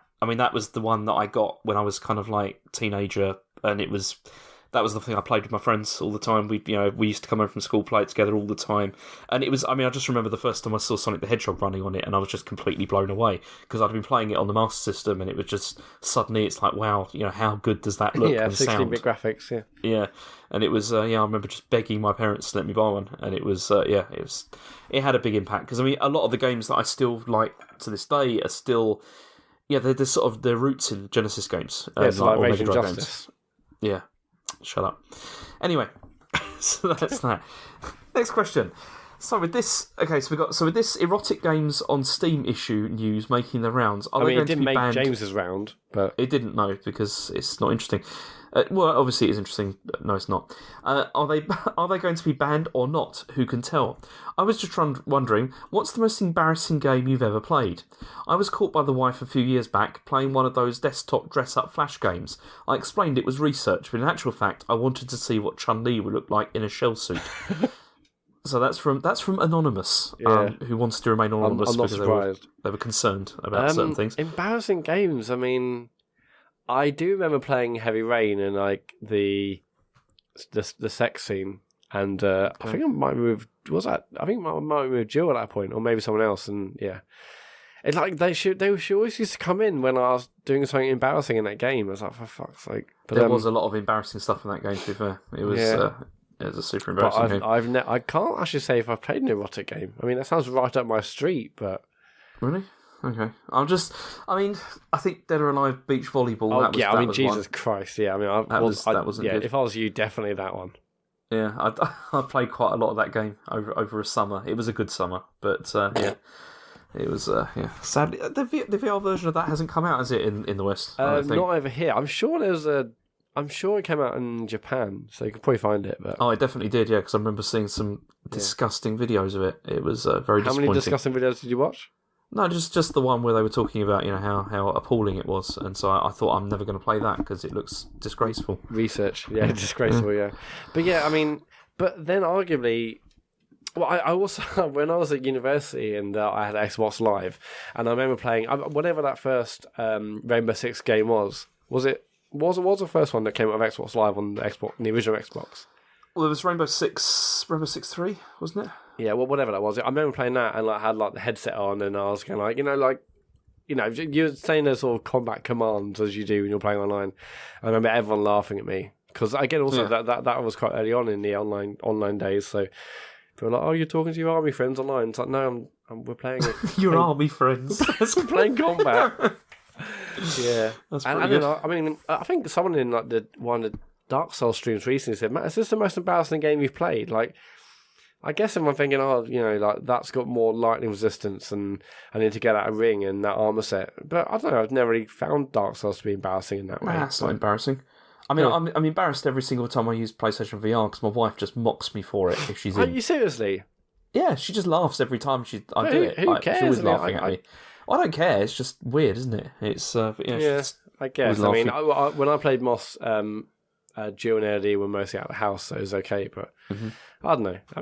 was the one that I got when I was kind of like teenager, and that was the thing I played with my friends all the time. We used to come home from school, play it together all the time, and it was. I just remember the first time I saw Sonic the Hedgehog running on it, and I was just completely blown away because I'd been playing it on the Master System, and it was just suddenly it's like, wow, how good does that look? Yeah, and 16-bit graphics. Yeah, yeah, and it was. I remember just begging my parents to let me buy one, and it was. It had a big impact because a lot of the games that I still like to this day are still. Yeah, they're sort of their roots in Genesis games. It's like Raging Justice. Games. Yeah. Shut up. Anyway, so that's that. Next question. So with this, with this erotic games on Steam issue news making the rounds, it didn't make James's round, but it didn't know because it's not interesting. Well, obviously it's interesting. But no, it's not. Are they going to be banned or not? Who can tell? I was just wondering, what's the most embarrassing game you've ever played? I was caught by the wife a few years back playing one of those desktop dress-up flash games. I explained it was research, but in actual fact, I wanted to see what Chun-Li would look like in a shell suit. So that's from Anonymous, who wants to remain anonymous I'm not because surprised. They were concerned about certain things. Embarrassing games. I mean, I do remember playing Heavy Rain and the sex scene, and I think I might move. I think I might move Jill at that point, or maybe someone else. And yeah, it's like they should always used to come in when I was doing something embarrassing in that game. I was like, for fuck's sake! But there was a lot of embarrassing stuff in that game. To be fair, it was. Yeah. It was a super embarrassing game. I can't actually say if I've played an erotic game. I mean, that sounds right up my street, but really. Okay, I think Dead or Alive Beach Volleyball. Oh, Jesus Christ, yeah. I mean, that wasn't good. If I was you, definitely that one. Yeah, I played quite a lot of that game over a summer. It was a good summer, but yeah, it was Sadly, the VR version of that hasn't come out, has it, in the West? Not over here. I'm sure it came out in Japan, so you can probably find it. But it definitely did, yeah, because I remember seeing some disgusting videos of it. It was very disappointing. How many disgusting videos did you watch? No, just the one where they were talking about how appalling it was, and so I thought I'm never going to play that because it looks disgraceful. Research, yeah, disgraceful, yeah. But yeah, but then arguably, well, I also when I was at university and I had Xbox Live, and I remember playing whatever that first Rainbow Six game was. Was the first one that came out of Xbox Live on the original Xbox? Well, there was Rainbow Six 3, wasn't it? Yeah, well, whatever that was. I remember playing that and like had like the headset on, and I was kind of like, you're saying those sort of combat commands as you do when you're playing online. I remember everyone laughing at me because again, also that was quite early on in the online days. So people were like, "Oh, you're talking to your army friends online?" It's like, no, we're playing it. Your army friends. We're playing combat. Yeah, that's pretty good. Then, I think someone in like one of the Dark Souls streams recently said, "Matt, is this the most embarrassing game you've played?" Like, I guess I'm thinking, like that's got more lightning resistance, and I need to get out a ring and that armor set. But I don't know. I've never really found Dark Souls to be embarrassing in that way. That's not embarrassing. I mean, I'm embarrassed every single time I use PlayStation VR because my wife just mocks me for it if she's in. Are you seriously? Yeah, she just laughs every time I do it. Who cares? She's always laughing at me. I don't care. It's just weird, isn't it? It's I guess. I mean, when I played Moss, Jill and Eddie were mostly out of the house, so it was okay. But I don't know. I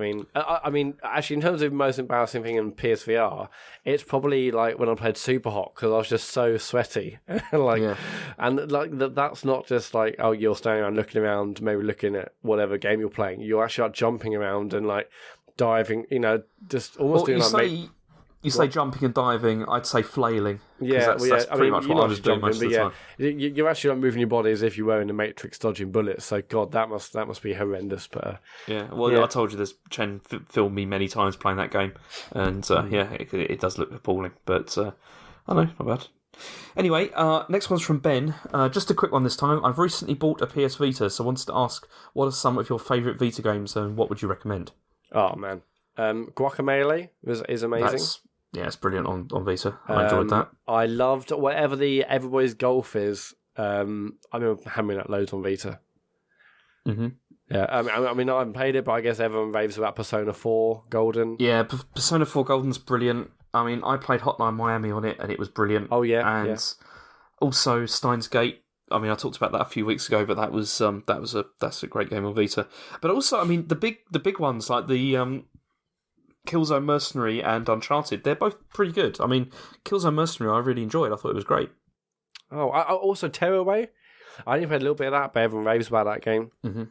mean, actually, in terms of most embarrassing thing in PSVR, it's probably like when I played Super Hot because I was just so sweaty. And like that's not just like, oh, you're standing around looking around, maybe looking at whatever game you're playing. You're actually like jumping around and like diving. Just almost doing like. You say jumping and diving, I'd say flailing. Yeah, that's pretty much what I was doing most of the time. You're actually like moving your body as if you were in the Matrix dodging bullets. So God, that must be horrendous. But I told you this. Chen filmed me many times playing that game, and it does look appalling. But I know, not bad. Anyway, next one's from Ben. Just a quick one this time. I've recently bought a PS Vita, so I wanted to ask, what are some of your favourite Vita games, and what would you recommend? Oh man, Guacamelee is amazing. It's brilliant on Vita. I enjoyed that. I loved whatever the Everybody's Golf is. I remember hammering that loads on Vita. Mm-hmm. Yeah, I mean, I haven't played it, but I guess everyone raves about Persona 4 Golden. Yeah, Persona 4 Golden's brilliant. I mean, I played Hotline Miami on it, and it was brilliant. Oh yeah, and also Steins Gate. I mean, I talked about that a few weeks ago, but that's a great game on Vita. But also, I mean, the big ones like the Killzone Mercenary and Uncharted, they're both pretty good. I mean, Killzone Mercenary I really enjoyed. I thought it was great. Oh, I also Tearaway. I only played a little bit of that, but everyone raves about that game. Mm-hmm.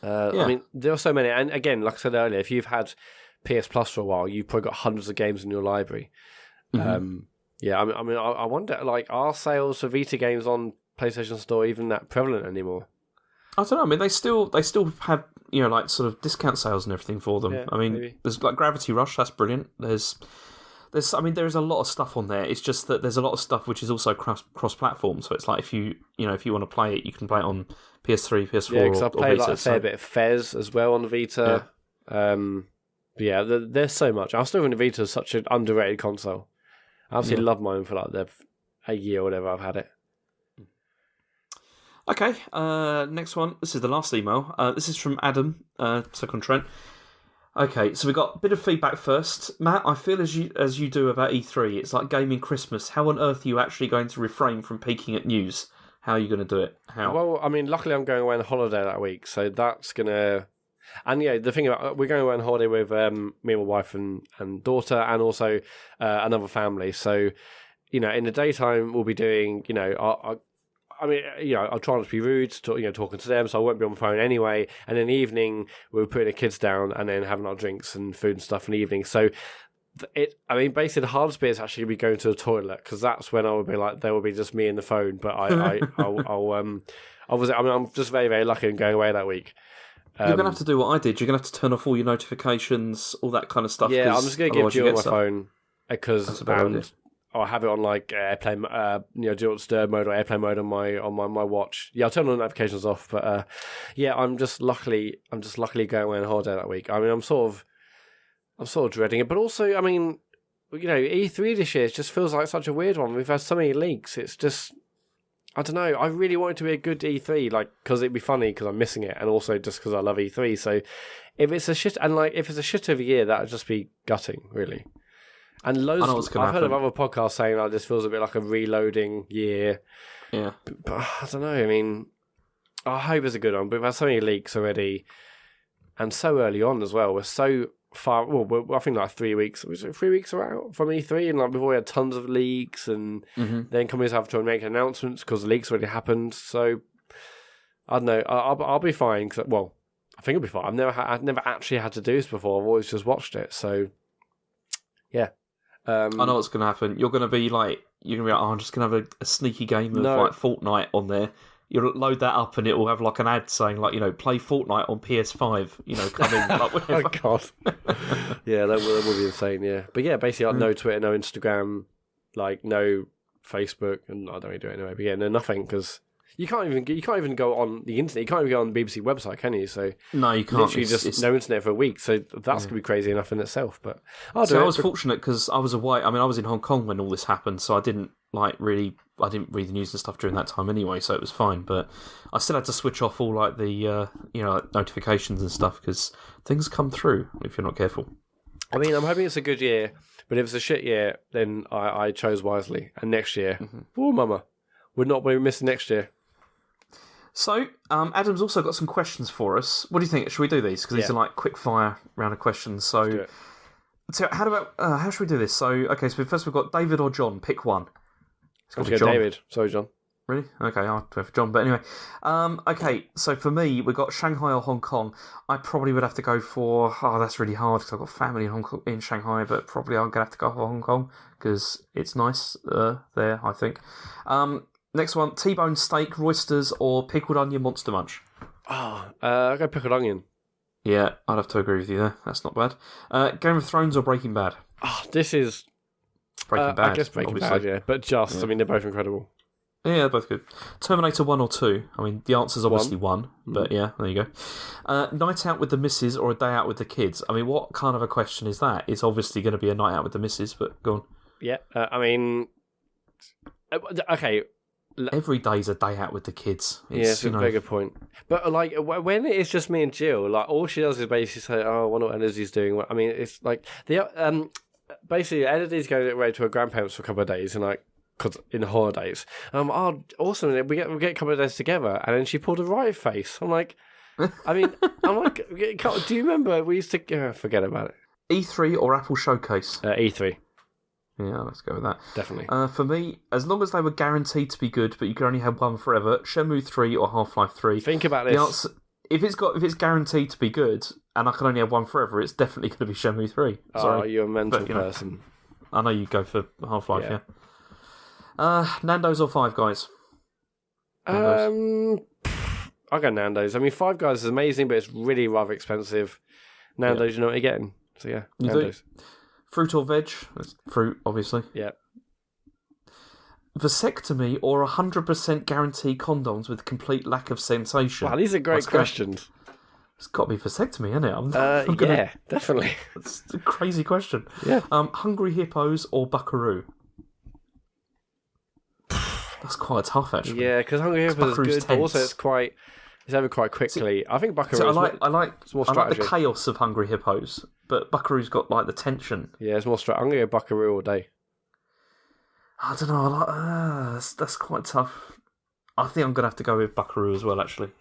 I mean, there are so many. And again, like I said earlier, if you've had PS Plus for a while, you've probably got hundreds of games in your library. Mm-hmm. I wonder, like, are sales for Vita games on PlayStation Store even that prevalent anymore? I don't know. I mean, they still have, like sort of discount sales and everything for them. Yeah, I mean, maybe. There's like Gravity Rush, that's brilliant. There's I mean, there is a lot of stuff on there. It's just that there's a lot of stuff which is also cross-platform. So it's like if you want to play it, you can play it on PS3, PS4, yeah, because I played Vita, like a fair bit of Fez as well on the Vita. Yeah. There's so much. I still think the Vita is such an underrated console. I absolutely love mine for like a year or whatever I've had it. Okay, next one. This is the last email. This is from Adam, second Trent. Okay, so we got a bit of feedback first. Matt, I feel as you do about E3, it's like gaming Christmas. How on earth are you actually going to refrain from peeking at news? How are you going to do it? How? Well, I mean, luckily I'm going away on holiday that week, so that's going to... And yeah, the thing about we're going away on holiday with me and my wife and daughter, and also another family. So, in the daytime we'll be doing, I'll try not to be rude, talking to them, so I won't be on the phone anyway. And in the evening, we're putting the kids down and then having our drinks and food and stuff in the evening. So, basically, the hardest bit is actually be going to the toilet, because that's when I will be like, there will be just me and the phone. But I'm just very, very lucky in going away that week. You're going to have to do what I did. You're going to have to turn off all your notifications, all that kind of stuff. Yeah, I'm just going to give Jill my phone, because I'll have it on like airplane, do not disturb mode or airplane mode on my watch. Yeah, I'll turn all the notifications off. But I'm just luckily going away on holiday that week. I mean, I'm sort of dreading it, but also, I mean, E3 this year just feels like such a weird one. We've had so many leaks. It's just, I don't know. I really want it to be a good E3, because it'd be funny because I'm missing it, and also just because I love E3. So if it's a shit, and if it's a shit of a year, that'd just be gutting, really. And I've heard of other podcasts saying this feels a bit like a reloading year. Yeah. But I don't know. I mean, I hope it's a good one, but we've had so many leaks already, and so early on as well. We're so far. Well, I think like 3 weeks. Was it 3 weeks out from E3? And we've already had tons of leaks, and then companies have to make announcements because the leaks already happened. So I don't know. I'll be fine. I think it'll be fun. I've never actually had to do this before. I've always just watched it. So, yeah. I know what's going to happen. You're going to be like, oh, I'm just going to have a sneaky game of like Fortnite on there. You'll load that up and it will have like an ad saying like, play Fortnite on PS5. Come in. Like, oh God. Yeah, that would be insane. Yeah, but yeah, basically, like, no Twitter, no Instagram, like no Facebook, and I don't really do it anyway. But yeah, no nothing because you can't even go on the internet. You can't even go on the BBC website, can you? So no, you can't. Literally, just no internet for a week. So that's gonna be crazy enough in itself. But I was fortunate because I was away. I mean, I was in Hong Kong when all this happened, so I didn't read the news and stuff during that time anyway, so it was fine. But I still had to switch off all like the like notifications and stuff because things come through if you're not careful. I mean, I'm hoping it's a good year, but if it's a shit year, then I chose wisely. And next year, oh mama, we're missing next year. So, Adam's also got some questions for us. What do you think? Should we do these? Because these are like quick fire round of questions. So how should we do this? So, okay, so first we've got David or John. Pick one. It's John. David. Sorry, John. Really? Okay, I'll go for John. But anyway, okay, so for me, we've got Shanghai or Hong Kong. I probably would have to go for... Oh, that's really hard because I've got family in Shanghai, but probably I'm going to have to go for Hong Kong because it's nice there, I think. Next one, T-bone steak, roysters, or pickled onion monster munch? I'll go pickled onion. Yeah, I'd have to agree with you there. That's not bad. Game of Thrones or Breaking Bad? This is... Breaking Bad, I guess Breaking obviously. Bad, yeah. But I mean, they're both incredible. Yeah, they're both good. Terminator 1 or 2? I mean, the answer's obviously 1, but yeah, there you go. Night out with the missus or a day out with the kids? I mean, what kind of a question is that? It's obviously going to be a night out with the missus, but go on. Yeah, I mean... Okay... Every day's a day out with the kids. It's a very good point. But like when it's just me and Jill, like all she does is basically say, "Oh, I wonder what Elizy's doing." I mean, it's like the basically Elizy's going away to her grandparents for a couple of days, and like cause in the holidays. Oh, awesome! We get a couple of days together, and then she pulled a riot face. I'm like, do you remember we used to forget about it? E3 or Apple Showcase? E3. Yeah, let's go with that. Definitely. For me, as long as they were guaranteed to be good, but you could only have one forever, Shenmue 3 or Half-Life 3. Think about this. The answer, if it's guaranteed to be good, and I can only have one forever, it's definitely going to be Shenmue 3. Sorry. Oh, you're a mental person. I know you go for Half-Life, yeah. Nando's or Five Guys? I'll go Nando's. I mean, Five Guys is amazing, but it's really rather expensive. Nando's, you know what you're getting. So yeah, Nando's. Fruit or veg? That's fruit, obviously. Yeah. Vasectomy or 100% guarantee condoms with complete lack of sensation? Wow, these are great questions. It's got to be vasectomy, isn't it? Yeah, definitely. It's a crazy question. Yeah. Hungry hippos or buckaroo? That's quite tough, actually. Yeah, because Hungry hippos is good, but also it's over quite quickly. I think buckaroo. I like more strategy. the chaos of Hungry Hippos, but buckaroo's got like the tension. Yeah, it's more strategy. I'm gonna go buckaroo all day. I don't know. That's quite tough. I think I'm gonna have to go with buckaroo as well. Actually,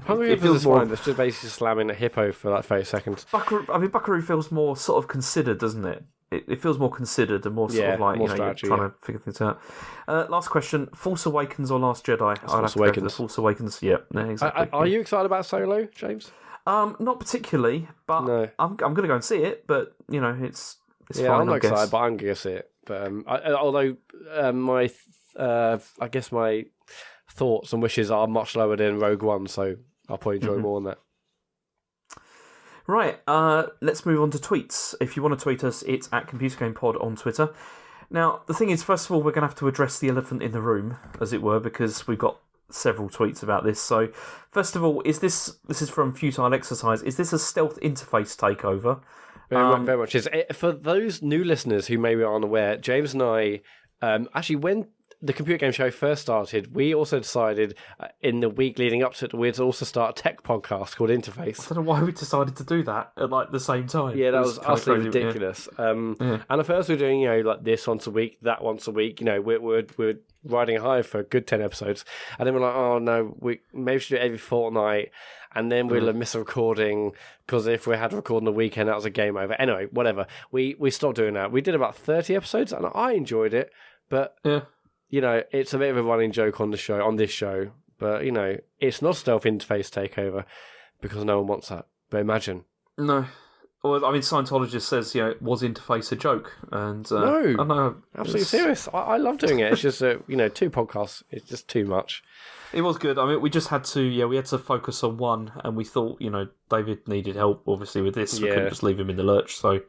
Hungry hippos is fine. It's just basically slamming a hippo for like 30 seconds. Buckaroo feels more sort of considered, doesn't it? It feels more considered and more sort of like you're trying to figure things out. Last question: Force Awakens or Last Jedi? Force Awakens. Force Awakens. Yeah, exactly. Are you excited about Solo, James? Not particularly, but no. I'm going to go and see it. But it's fine. I'm not excited, but I'm going to see it. But although my I guess my thoughts and wishes are much lower than Rogue One, so I'll probably enjoy more on that. Right, let's move on to tweets. If you want to tweet us, it's at ComputerGamePod on Twitter. Now, the thing is, first of all, we're going to have to address the elephant in the room, as it were, because we've got several tweets about this. So, first of all, this is from Futile Exercise, is this a stealth interface takeover? Very much is. For those new listeners who maybe aren't aware, James and I, actually, when the Computer Game Show first started, we also decided in the week leading up to it, we'd also start a tech podcast called Interface. I don't know why we decided to do that at like the same time. Yeah, that was utterly ridiculous. Yeah. And at first we were doing, like this once a week, that once a week. We're riding high for a good 10 episodes. And then we're like, oh no, we maybe should do it every fortnight. And then we'll miss a recording because if we had to record on the weekend, that was a game over. Anyway, whatever. We stopped doing that. We did about 30 episodes and I enjoyed it, but it's a bit of a running joke on this show, but it's not stealth interface takeover. because no one wants that. But imagine. No. Well, I mean, Scientologist says, was interface a joke? And no, I know, absolutely serious. I love doing it. It's just, 2 podcasts. It's just too much. It was good. I mean, we just had to, we had to focus on one, and we thought, David needed help, obviously, with this. We couldn't just leave him in the lurch, so...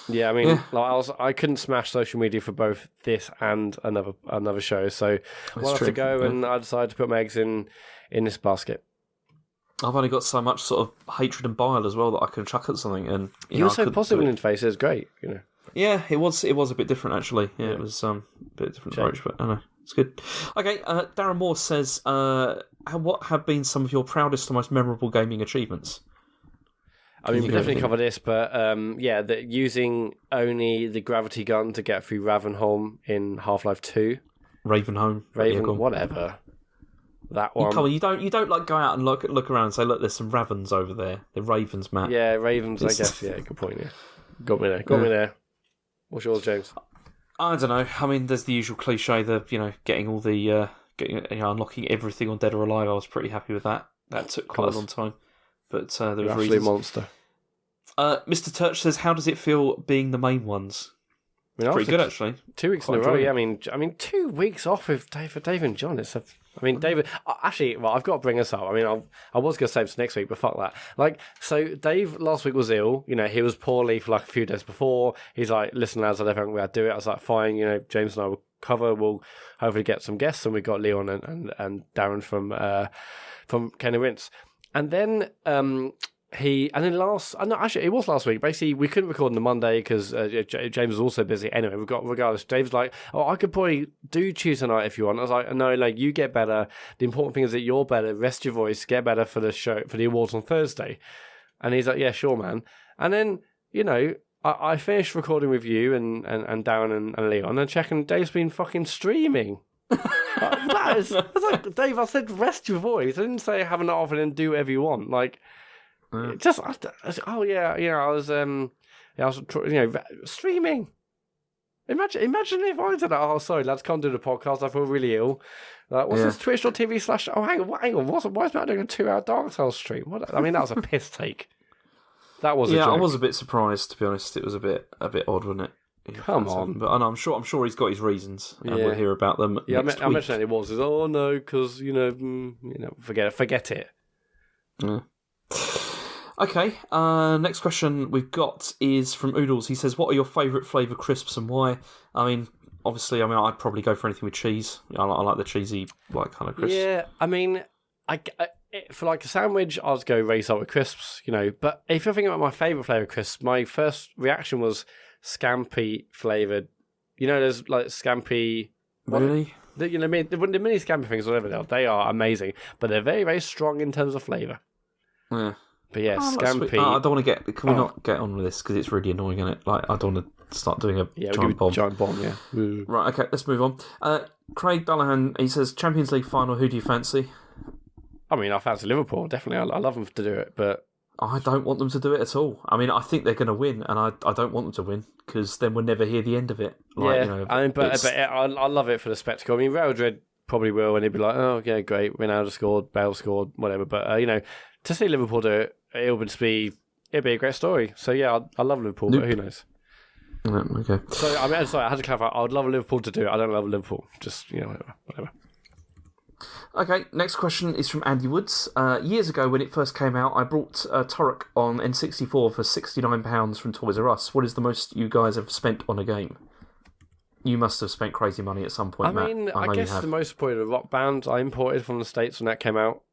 Yeah, I mean, I couldn't smash social media for both this and another show, so we'll have to go, and I decided to put my eggs in this basket. I've only got so much sort of hatred and bile as well that I can chuck at something, and you were so positive in Interface. It was great, Yeah, it was a bit different actually. Yeah, it was a bit different approach, but I don't know, it's good. Okay, Darren Moore says, "What have been some of your proudest or most memorable gaming achievements?" I mean, we definitely cover this, but that using only the gravity gun to get through Ravenholm in Half-Life 2. Raven, whatever. That one. You don't like go out and look around and say, look, there's some ravens over there. They're ravens, Matt. Yeah, ravens. I guess. Yeah, good point. Yeah, got me there. What's yours, James? I don't know. I mean, there's the usual cliche, getting all the unlocking everything on Dead or Alive. I was pretty happy with that. That took quite a long time, but there was reasons. Monster. Mr. Turch says, "How does it feel being the main ones?" Pretty good, actually. 2 weeks in a row. Yeah, I mean, 2 weeks off with Dave and John. David. Actually, well, I've got to bring this up. I mean, I was going to save it to next week, but fuck that. So Dave last week was ill. He was poorly for a few days before. He's like, "Listen, lads, I don't think we're going to do it." I was like, "Fine." James and I will cover. We'll hopefully get some guests, and we got Leon and Darren from Kenny Wince, and then it was last week. Basically, we couldn't record on the Monday because James was also busy. Anyway, regardless, Dave's like, "Oh, I could probably do Tuesday night if you want." I was like, "No, you get better. The important thing is that you're better. Rest your voice. Get better for the show, for the awards on Thursday." And he's like, "Yeah, sure, man." And then, I finished recording with you and Darren and Leon and checking Dave's been fucking streaming. I was like, Dave, I said rest your voice. I didn't say have an off and then do whatever you want. I was streaming. Imagine if I said, "Oh, sorry, lads, can't do the podcast. I feel really ill." What's this Twitch.tv/ Oh, hang on. Why is Matt doing a 2-hour Dark Souls stream? That was a piss take. That was a joke. I was a bit surprised, to be honest. It was a bit odd, wasn't it? Come on, but I'm sure he's got his reasons, and we'll hear about them. Yeah, next I week. mentioned it was. Oh no, because forget it. Yeah. Okay, next question we've got is from Oodles. He says, "What are your favourite flavour crisps and why?" I mean, obviously, I'd probably go for anything with cheese. I like the cheesy kind of crisps. Yeah, I mean, for a sandwich, I'd go race up with crisps, But if you're thinking about my favourite flavour crisps, my first reaction was Scampi flavoured. There's Scampi. Really? The mini Scampi things, whatever they are amazing, but they're very, very strong in terms of flavour. Yeah. But yeah, Scampi. I don't want to get. Can we not get on with this because it's really annoying, isn't it? I don't want to start doing a giant bomb. Giant bomb, yeah. Right. Okay. Let's move on. Craig Dullahan. He says, "Champions League final. Who do you fancy?" I mean, I fancy Liverpool. Definitely, I love them to do it, but I don't want them to do it at all. I mean, I think they're going to win, and I don't want them to win because then we'll never hear the end of it. But I love it for the spectacle. I mean, Real Madrid probably will, and they'd be like, "Oh, yeah, great, Ronaldo scored, Bale scored, whatever." But to see Liverpool do it, it'd be a great story. So yeah, I love Liverpool, but who knows? Okay. So I had to clarify. I would love Liverpool to do it. I don't love Liverpool. Just whatever. Okay, next question is from Andy Woods. Years ago, when it first came out, I brought Turok on N64 for £69 from Toys R Us. What is the most you guys have spent on a game? You must have spent crazy money at some point, Matt. I guess the most probably the Rock Band I imported from the States when that came out,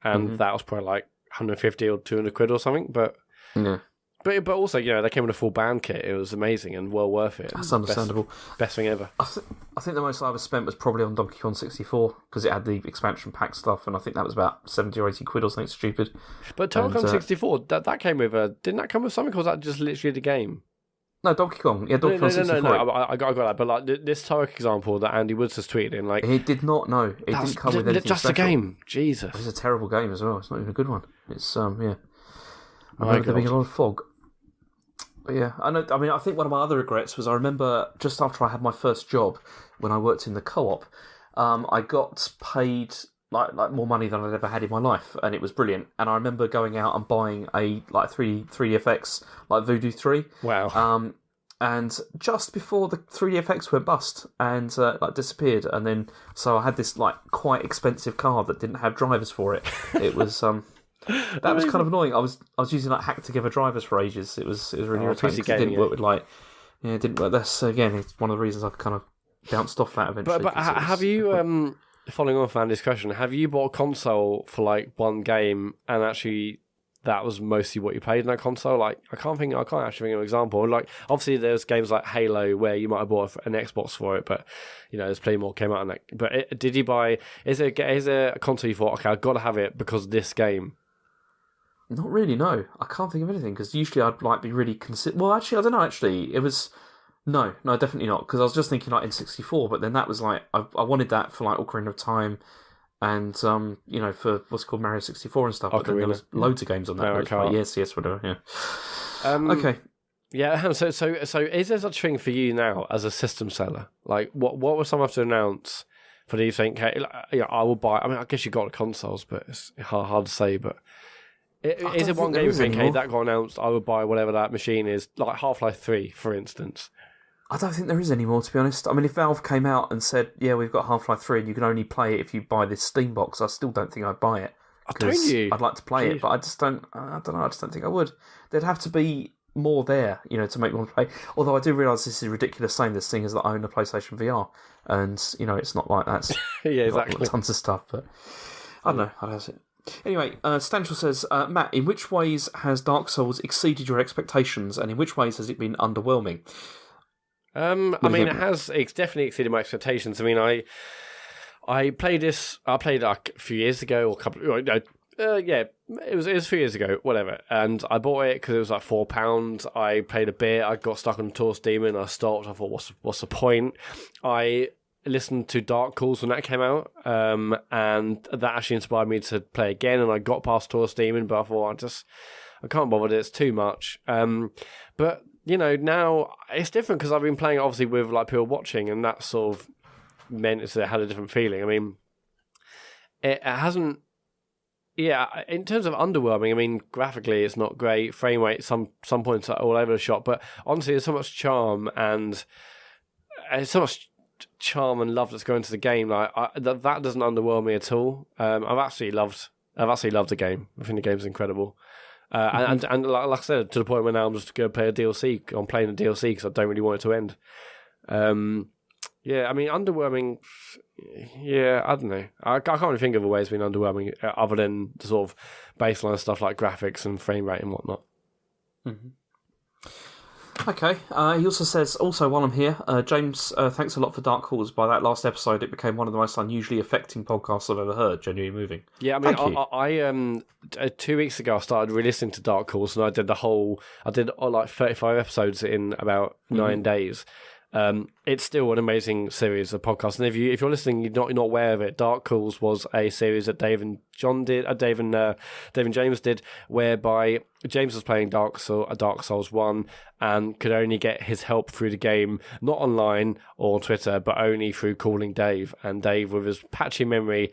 and that was probably 150 or 200 quid or something. But yeah. But also, they came with a full band kit. It was amazing and well worth it. That's understandable. Best thing ever. I think the most I ever spent was probably on Donkey Kong 64 because it had the expansion pack stuff, and I think that was about 70 or 80 quid or something stupid. But Donkey Kong 64, that came with didn't that come with something, or was that just literally the game? No, Donkey Kong. Yeah, Donkey Kong 64. No, I got that. But this Turok example that Andy Woods has tweeted in, it did not. No, it didn't come with anything just special. A game. Jesus, it's a terrible game as well. It's not even a good one. It's yeah. I remember there being a lot of fog. But yeah, I know. I mean, I think one of my other regrets was I remember just after I had my first job when I worked in the co-op, I got paid like more money than I'd ever had in my life, and it was brilliant. And I remember going out and buying a 3DFX like Voodoo 3. Wow. And just before the 3DFX went bust and disappeared, and then so I had this like quite expensive card that didn't have drivers for it. It was that was kind of annoying. I was using like hacked together drivers for ages. It was really irritating because it didn't work with it didn't work. That's again, it's one of the reasons I've kind of bounced off that eventually. But have you following on from Andy's question, have you bought a console for like one game and actually that was mostly what you played in that console? Like, I can't actually think of an example. Like, obviously, there's games like Halo where you might have bought an Xbox for it, but there's plenty more came out on that. But did you buy? Is there a console you thought, okay, I've got to have it because of this game? Not really. No, I can't think of anything because usually I'd like be really Well, actually, I don't know. Actually, it was no, definitely not. Because I was just thinking like N64, but then that was like I wanted that for like Ocarina of Time. And for what's called Mario 64 and stuff, but then there was loads of games on that. Yes, whatever. Yeah. Okay. Yeah. So is there such a thing for you now as a system seller? Like, what was someone have to announce for you think, hey, I will buy? I mean, I guess you got the consoles, but it's hard to say. But is it one game you think, hey, that got announced, I would buy whatever that machine is, like Half-Life 3, for instance? I don't think there is anymore, to be honest. I mean, if Valve came out and said, yeah, we've got Half-Life 3 and you can only play it if you buy this Steam box, I still don't think I'd buy it. Don't you? I'd like to play it, but I just don't know, I just don't think I would. There'd have to be more there, to make me want to play. Although I do realise this is ridiculous saying this thing is that I own a PlayStation VR, and, it's not like that's yeah, exactly. Got tons of stuff, but I don't know, how does it? Anyway, Stanchel says, Matt, in which ways has Dark Souls exceeded your expectations, and in which ways has it been underwhelming? It's definitely exceeded my expectations. I mean, I played this. I played it like a few years ago, or a couple. It was a few years ago, whatever. And I bought it because it was like £4. I played a bit. I got stuck on the Taurus Demon. I stopped. I thought, what's the point? I listened to Dark Calls when that came out, and that actually inspired me to play again. And I got past Taurus Demon, but I thought I can't bother with it. It's too much. But now it's different because I've been playing it obviously with like people watching, and that sort of meant it had a different feeling. I mean, it hasn't. Yeah, in terms of underwhelming, I mean, graphically it's not great. Frame rate, some points are all over the shop, but honestly, there's so much charm and so much charm and love that's going into the game. Like that doesn't underwhelm me at all. I've absolutely loved the game. I think the game's incredible. And like I said, to the point where now I'm just going to play a DLC. I'm playing a DLC because I don't really want it to end. I mean, underwhelming. Yeah, I don't know. I can't really think of a way it's been underwhelming other than the sort of baseline stuff like graphics and frame rate and whatnot. Mm-hmm. Okay. He also says, while I'm here, James, thanks a lot for Dark Calls. By that last episode, it became one of the most unusually affecting podcasts I've ever heard. Genuinely moving. Yeah, I mean, I 2 weeks ago, I started re-listening to Dark Calls, and I did like 35 episodes in about 9 days. It's still an amazing series of podcasts, and if you're listening, you're not aware of it. Dark Calls was a series that Dave and James did, whereby James was playing Dark Souls 1 and could only get his help through the game, not online or on Twitter, but only through calling Dave. And Dave, with his patchy memory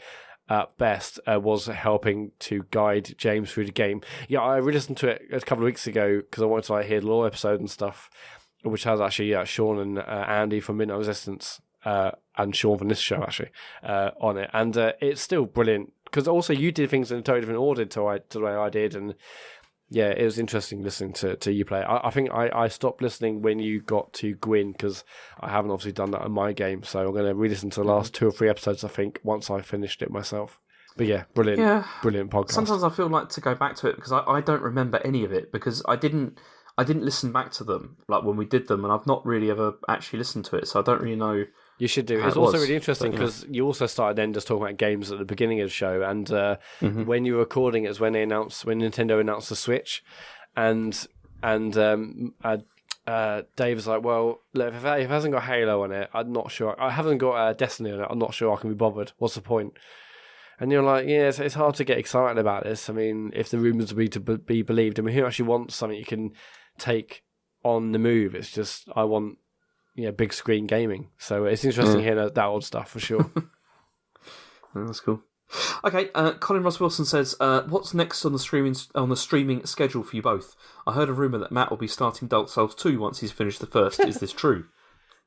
at best, was helping to guide James through the game. Yeah, I re-listened to it a couple of weeks ago because I wanted to hear the lore episode and stuff, which has actually Sean and Andy from Midnight Resistance and Sean from this show actually on it, and it's still brilliant because also you did things in a totally different order to the way I did, and yeah, it was interesting listening to you play. I think I stopped listening when you got to Gwyn because I haven't obviously done that in my game, so I'm going to re-listen to the last 2 or 3 episodes I think once I finished it myself. But yeah, brilliant podcast. Sometimes I feel like to go back to it because I don't remember any of it because I didn't listen back to them like when we did them, and I've not really ever actually listened to it, so I don't really know. You should do. It's also really interesting because you also started then just talking about games at the beginning of the show, and when you were recording it was when Nintendo announced the Switch, and Dave was like, "Well, look, if it hasn't got Halo on it, I'm not sure. I haven't got Destiny on it. I'm not sure I can be bothered. What's the point?" And you're like, yeah, it's hard to get excited about this. I mean, if the rumours are to be believed, I mean, who actually wants something you can take on the move? It's just, I want, big screen gaming. So it's interesting hearing that old stuff for sure. That's cool. Okay, Colin Ross Wilson says, "What's next on the streaming schedule for you both? I heard a rumor that Matt will be starting Dark Souls 2 once he's finished the first. Is this true?"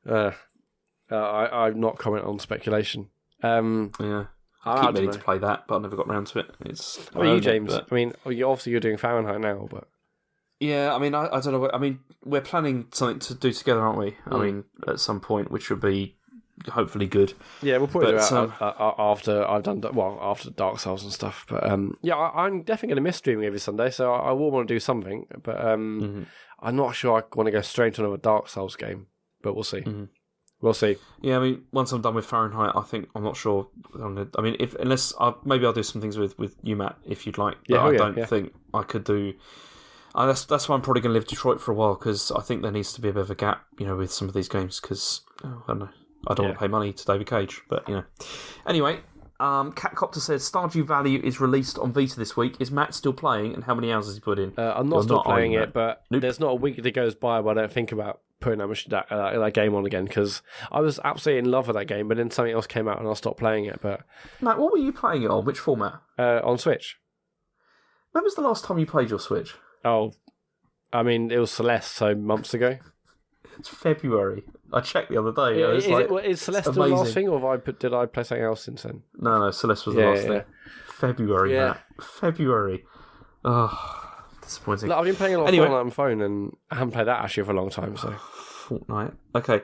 I'm not comment on speculation. Yeah, I keep meaning to play that, but I never got around to it. You, James? I mean, you're doing Fahrenheit now, but yeah, I mean, I don't know. I mean, we're planning something to do together, aren't we? I mean, at some point, which would be hopefully good. Yeah, we'll probably do it after I've done after Dark Souls and stuff. But yeah, I'm definitely going to miss streaming every Sunday, so I will want to do something. But I'm not sure I want to go straight to another Dark Souls game. But we'll see. Mm-hmm. We'll see. Yeah, I mean, once I'm done with Fahrenheit, I'm not sure. Unless maybe I'll do some things with you, Matt, if you'd like. But I don't think I could do. That's why I'm probably going to live Detroit for a while, because I think there needs to be a bit of a gap, with some of these games. Because I don't know. I don't want to pay money to David Cage, but Anyway, Catcopter says Stardew Valley is released on Vita this week. Is Matt still playing, and how many hours has he put in? I'm not still playing it, but there's not a week that goes by where I don't think about putting that game on again, because I was absolutely in love with that game, but then something else came out and I stopped playing it. But Matt, what were you playing it on? Which format? On Switch. When was the last time you played your Switch? Oh, I mean, it was Celeste, so months ago. It's February. I checked the other day. Is Celeste the last thing, or did I play something else since then? No, Celeste was the last thing. February, Matt. February. Oh, disappointing. Look, I've been playing a lot of Fortnite on my phone, and I haven't played that actually for a long time. So Fortnite. Okay.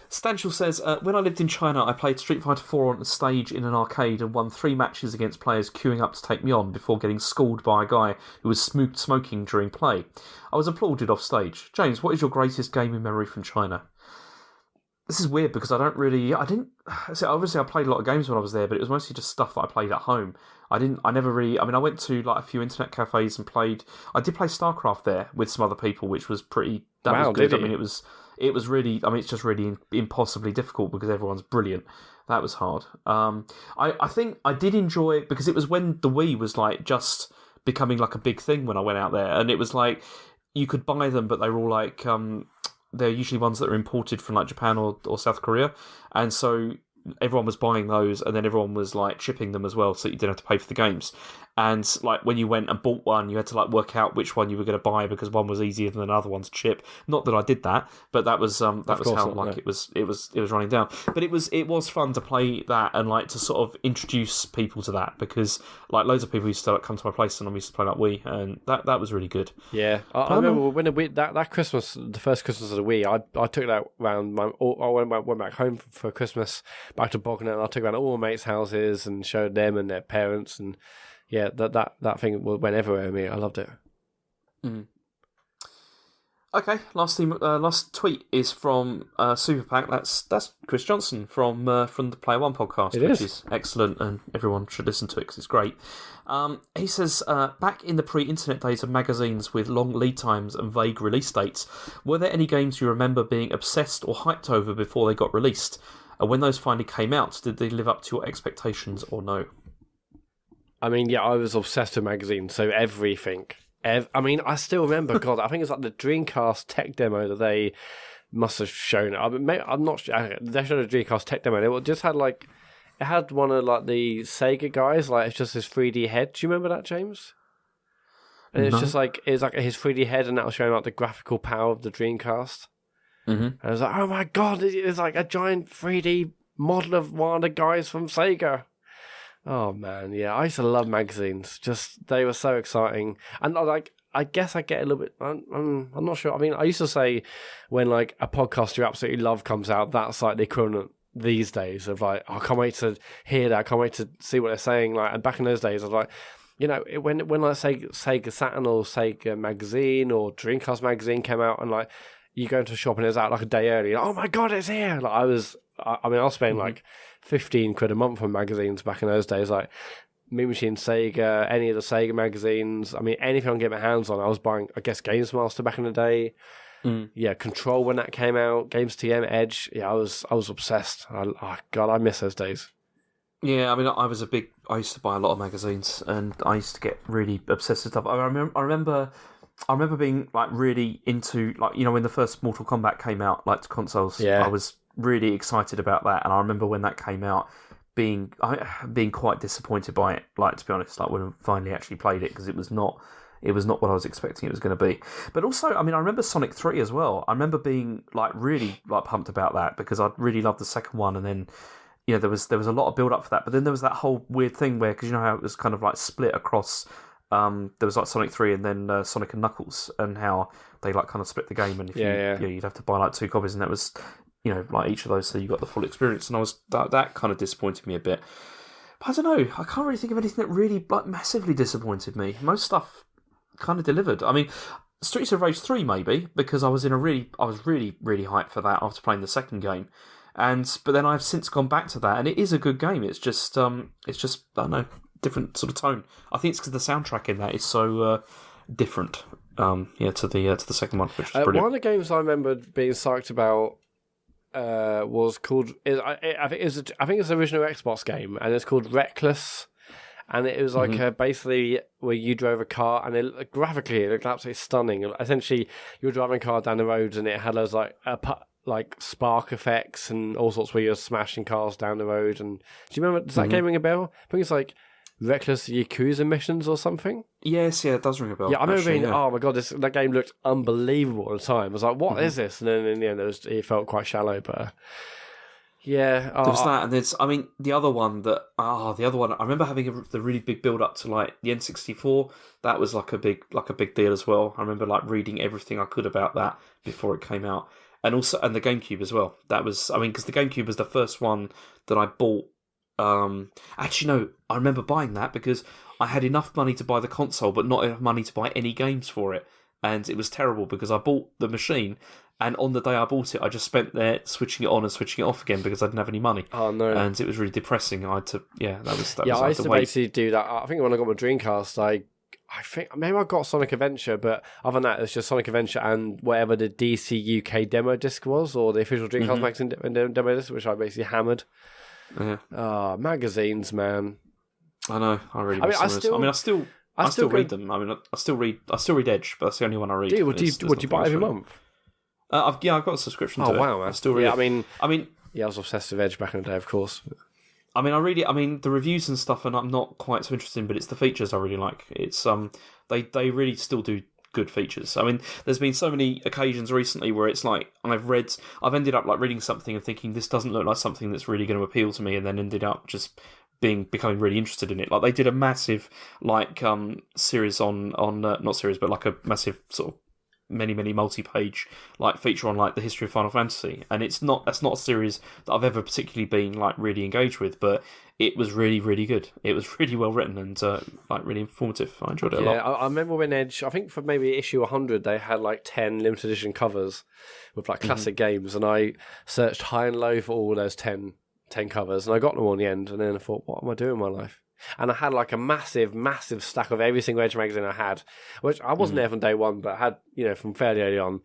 Stanchel says, when I lived in China, I played Street Fighter 4 on a stage in an arcade and won 3 matches against players queuing up to take me on before getting schooled by a guy who was smoking during play. I was applauded off stage. James, what is your greatest gaming memory from China? This is weird because obviously I played a lot of games when I was there, but it was mostly just stuff that I played at home. I went to like a few internet cafes and I did play StarCraft there with some other people, which was was good. I mean, it was really, it's just really impossibly difficult because everyone's brilliant. That was hard. I think I did enjoy it because it was when the Wii was like just becoming like a big thing when I went out there, and it was like you could buy them, but they were all like they're usually ones that are imported from like Japan or South Korea, and so everyone was buying those, and then everyone was like shipping them as well, so you didn't have to pay for the games. And like when you went and bought one, you had to like work out which one you were going to buy because one was easier than another one to ship. Not that I did that, but that was how it was running down. But it was fun to play that and like to sort of introduce people to that, because like loads of people used to like come to my place and I used to play like Wii, and that was really good. Yeah, I remember when that Christmas, the first Christmas of the Wii, I took that round. I went back home for Christmas, back to Bognor, and I took around all my mates' houses and showed them and their parents, and yeah, that thing went everywhere with me. I loved it. Mm. Okay, last tweet is from Super Pack. That's Chris Johnson from the Player One podcast, which is excellent, and everyone should listen to it because it's great. He says, back in the pre-internet days of magazines with long lead times and vague release dates, were there any games you remember being obsessed or hyped over before they got released? And when those finally came out, did they live up to your expectations or no? I mean, yeah, I was obsessed with magazines, so everything. I still remember, God, I think it's like the Dreamcast tech demo that they must have shown. I'm not sure. They showed a Dreamcast tech demo. It just had it had one of like the Sega guys, like it's just his 3D head. Do you remember that, James? And it's just like his 3D head, and that was showing like the graphical power of the Dreamcast. Mm-hmm. And I was like, oh my God, it's like a giant 3D model of one of the guys from Sega. Oh man, yeah, I used to love magazines. Just they were so exciting, and I guess I get a little bit. I'm not sure. I mean, I used to say when like a podcast you absolutely love comes out, that's like the equivalent these days of like, oh, I can't wait to hear that. I can't wait to see what they're saying. Like, and back in those days, I was like, when I say Sega Saturn or Sega magazine or Dreamcast magazine came out, and like you go into a shop and it's out like a day early. Like, oh my God, it's here! Like I was spending like £15 a month on magazines back in those days, like Mean Machine, Sega, any of the Sega magazines. I mean, anything I can get my hands on. I was buying, I guess, Games Master back in the day. Yeah, Control when that came out, Games TM, Edge. Yeah, I was obsessed. God, I miss those days. Yeah, I mean, I used to buy a lot of magazines, and I used to get really obsessed with stuff. I remember being like really into, like, when the first Mortal Kombat came out, like to consoles. Yeah. I was really excited about that, and I remember when that came out being quite disappointed by it. Like, to be honest, like when I finally actually played it, because it was not what I was expecting it was going to be. But also, I mean, I remember Sonic 3 as well. I remember being like really like pumped about that because I really loved the second one, and then there was a lot of build up for that. But then there was that whole weird thing where, because you know how it was kind of like split across. There was like Sonic 3 and then Sonic and Knuckles, and how they like kind of split the game, and if you'd have to buy like 2 copies, and that was like each of those, so you got the full experience. And that kind of disappointed me a bit. But I don't know, I can't really think of anything that really like massively disappointed me. Most stuff kind of delivered. I mean, Streets of Rage 3 maybe, because I was really really hyped for that after playing the second game, but then I've since gone back to that, and it is a good game. It's just I don't know, different sort of tone. I think it's because the soundtrack in that is so different. To the second one, which is brilliant. One of the games I remember being psyched about was called. I think it's an original Xbox game, and it's called Reckless. And it was like basically where you drove a car, and graphically it looked absolutely stunning. Essentially, you were driving a car down the road, and it had those like spark effects and all sorts where you're smashing cars down the road. And do you remember? Does that game ring a bell? I think it's like Reckless Yakuza missions or something. Yes, it does ring a bell. Yeah, I remember being, oh my god, that game looked unbelievable at the time. I was like, what is this? And then in the end, it felt quite shallow, but yeah. There was that, and there's, I mean, the other one, I remember having the really big build up to like the N64. That was like a big deal as well. I remember like reading everything I could about that before it came out, and the GameCube as well. That was, I mean, because the GameCube was the first one that I bought. Actually, no, I remember buying that because I had enough money to buy the console, but not enough money to buy any games for it. And it was terrible because I bought the machine, and on the day I bought it, I just spent there switching it on and switching it off again because I didn't have any money. Oh no! And it was really depressing. I had to, I used to basically do that. I think when I got my Dreamcast, I think maybe I got Sonic Adventure, but other than that, it's just Sonic Adventure and whatever the DC UK demo disc was, or the official Dreamcast magazine demo disc, which I basically hammered. Yeah. Magazines, man. I know. I really. I still read them. I mean, I still read Edge, but that's the only one I read. What do you buy every month? I've got a subscription to it. Oh wow, man. I still read it. I mean, I was obsessed with Edge back in the day, of course. I mean, I read it. I mean, the reviews and stuff, and I'm not quite so interested in, but it's the features I really like. It's they really still do good features. I mean, there's been so many occasions recently where it's like I've ended up like reading something and thinking this doesn't look like something that's really going to appeal to me, and then ended up just becoming really interested in it. Like they did a massive series on not series, but like a massive sort of many multi-page like feature on like the history of Final Fantasy, and that's not a series that I've ever particularly been like really engaged with, but it was really really good. It was really well written and like really informative. I enjoyed it a lot. Yeah, I remember when Edge, I think for maybe issue 100, they had like 10 limited edition covers with like classic games, and I searched high and low for all those 10 covers, and I got them all in the end. And then I thought, what am I doing with my life? And I had like a massive stack of every single Edge magazine I had, which I wasn't there from day one, but I had, from fairly early on.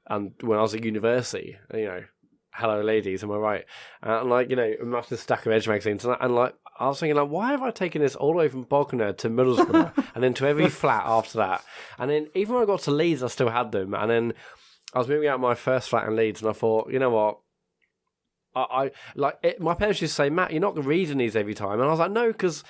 And when I was at university, hello ladies, am I right? And like, a massive stack of Edge magazines. And like, I was thinking, like, why have I taken this all the way from Bognor to Middlesbrough and then to every flat after that? And then even when I got to Leeds, I still had them. And then I was moving out of my first flat in Leeds, and I thought, you know what? My parents used to say, Matt, you're not reading these every time. And I was like, no, because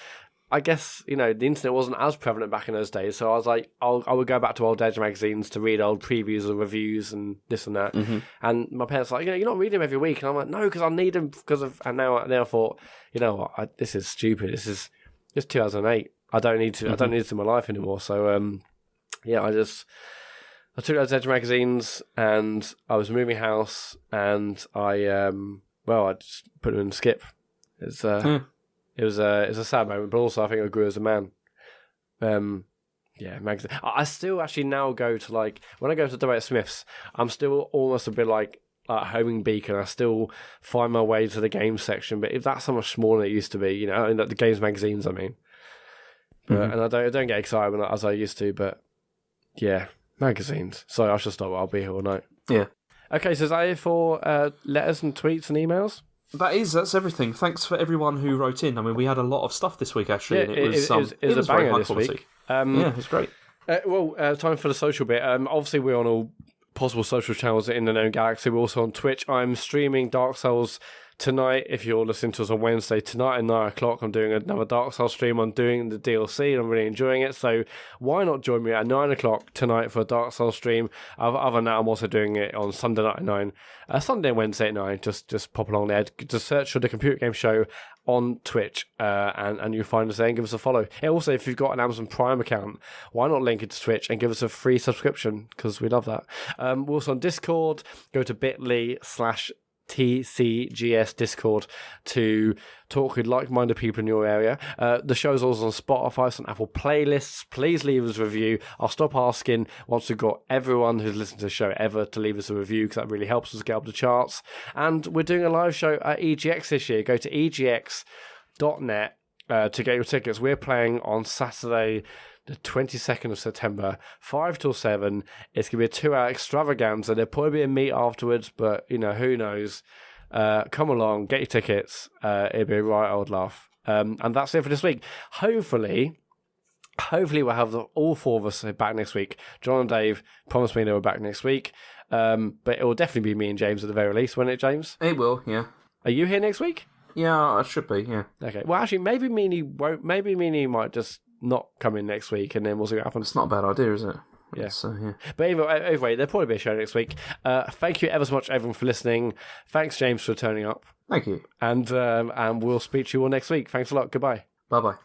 I guess, the internet wasn't as prevalent back in those days. So I was like, I would go back to old Edge magazines to read old previews and reviews and this and that. And my parents were like, you're not reading them every week. And I'm like, no, because I need them because of... And now I thought, you know what, this is stupid. This is just 2008. I don't need to. I don't need it in my life anymore. So, I took those Edge magazines, and I was moving house, and I just put them in skip. It was a sad moment, but also I think I grew as a man. Magazine. I still actually now go to like when I go to W. Smith's, I'm still almost a bit like homing beacon. I still find my way to the games section, but if that's so much smaller than it used to be, the games magazines, I mean. But, and I don't get excited as I used to, but yeah, magazines. So I should stop. I'll be here all night. Yeah. Okay, so is that it for letters and tweets and emails? That's everything. Thanks for everyone who wrote in. I mean, we had a lot of stuff this week, actually, and it was a banger this quality. week. It was great. Time for the social bit. Obviously, we're on all possible social channels in the known galaxy. We're also on Twitch. I'm streaming Dark Souls tonight, if you're listening to us on Wednesday, tonight at 9 o'clock, I'm doing another Dark Souls stream. I'm doing the DLC and I'm really enjoying it. So why not join me at 9 o'clock tonight for a Dark Souls stream? Other than that, I'm also doing it on Sunday night at 9. Sunday and Wednesday at 9. Just pop along there. Just search for the Computer Game Show on Twitch and you'll find us there and give us a follow. And also, if you've got an Amazon Prime account, why not link it to Twitch and give us a free subscription, because we love that. We're also on Discord. Go to bit.ly/TCGS Discord to talk with like-minded people in your area. The show's also on Spotify, it's on Apple playlists. Please leave us a review. I'll stop asking once we've got everyone who's listened to the show ever to leave us a review, because that really helps us get up the charts. And we're doing a live show at EGX this year. Go to egx.net to get your tickets. We're playing on Saturday, the 22nd of September, 5 till 7. It's going to be a 2-hour extravaganza. There'll probably be a meet afterwards, but, who knows. Come along, get your tickets. It'll be a right old laugh. And that's it for this week. Hopefully we'll have all 4 of us back next week. John and Dave promised me they were back next week. But it will definitely be me and James at the very least, won't it, James? It will, yeah. Are you here next week? Yeah, I should be, yeah. Okay. Well, actually, maybe Meanie won't. Maybe Meanie might just not come in next week, and then we'll see what happens. It's not a bad idea, is it? Yeah. Yeah. But anyway, there'll probably be a show next week. Thank you ever so much, everyone, for listening. Thanks, James, for turning up. Thank you. And we'll speak to you all next week. Thanks a lot. Goodbye. Bye-bye.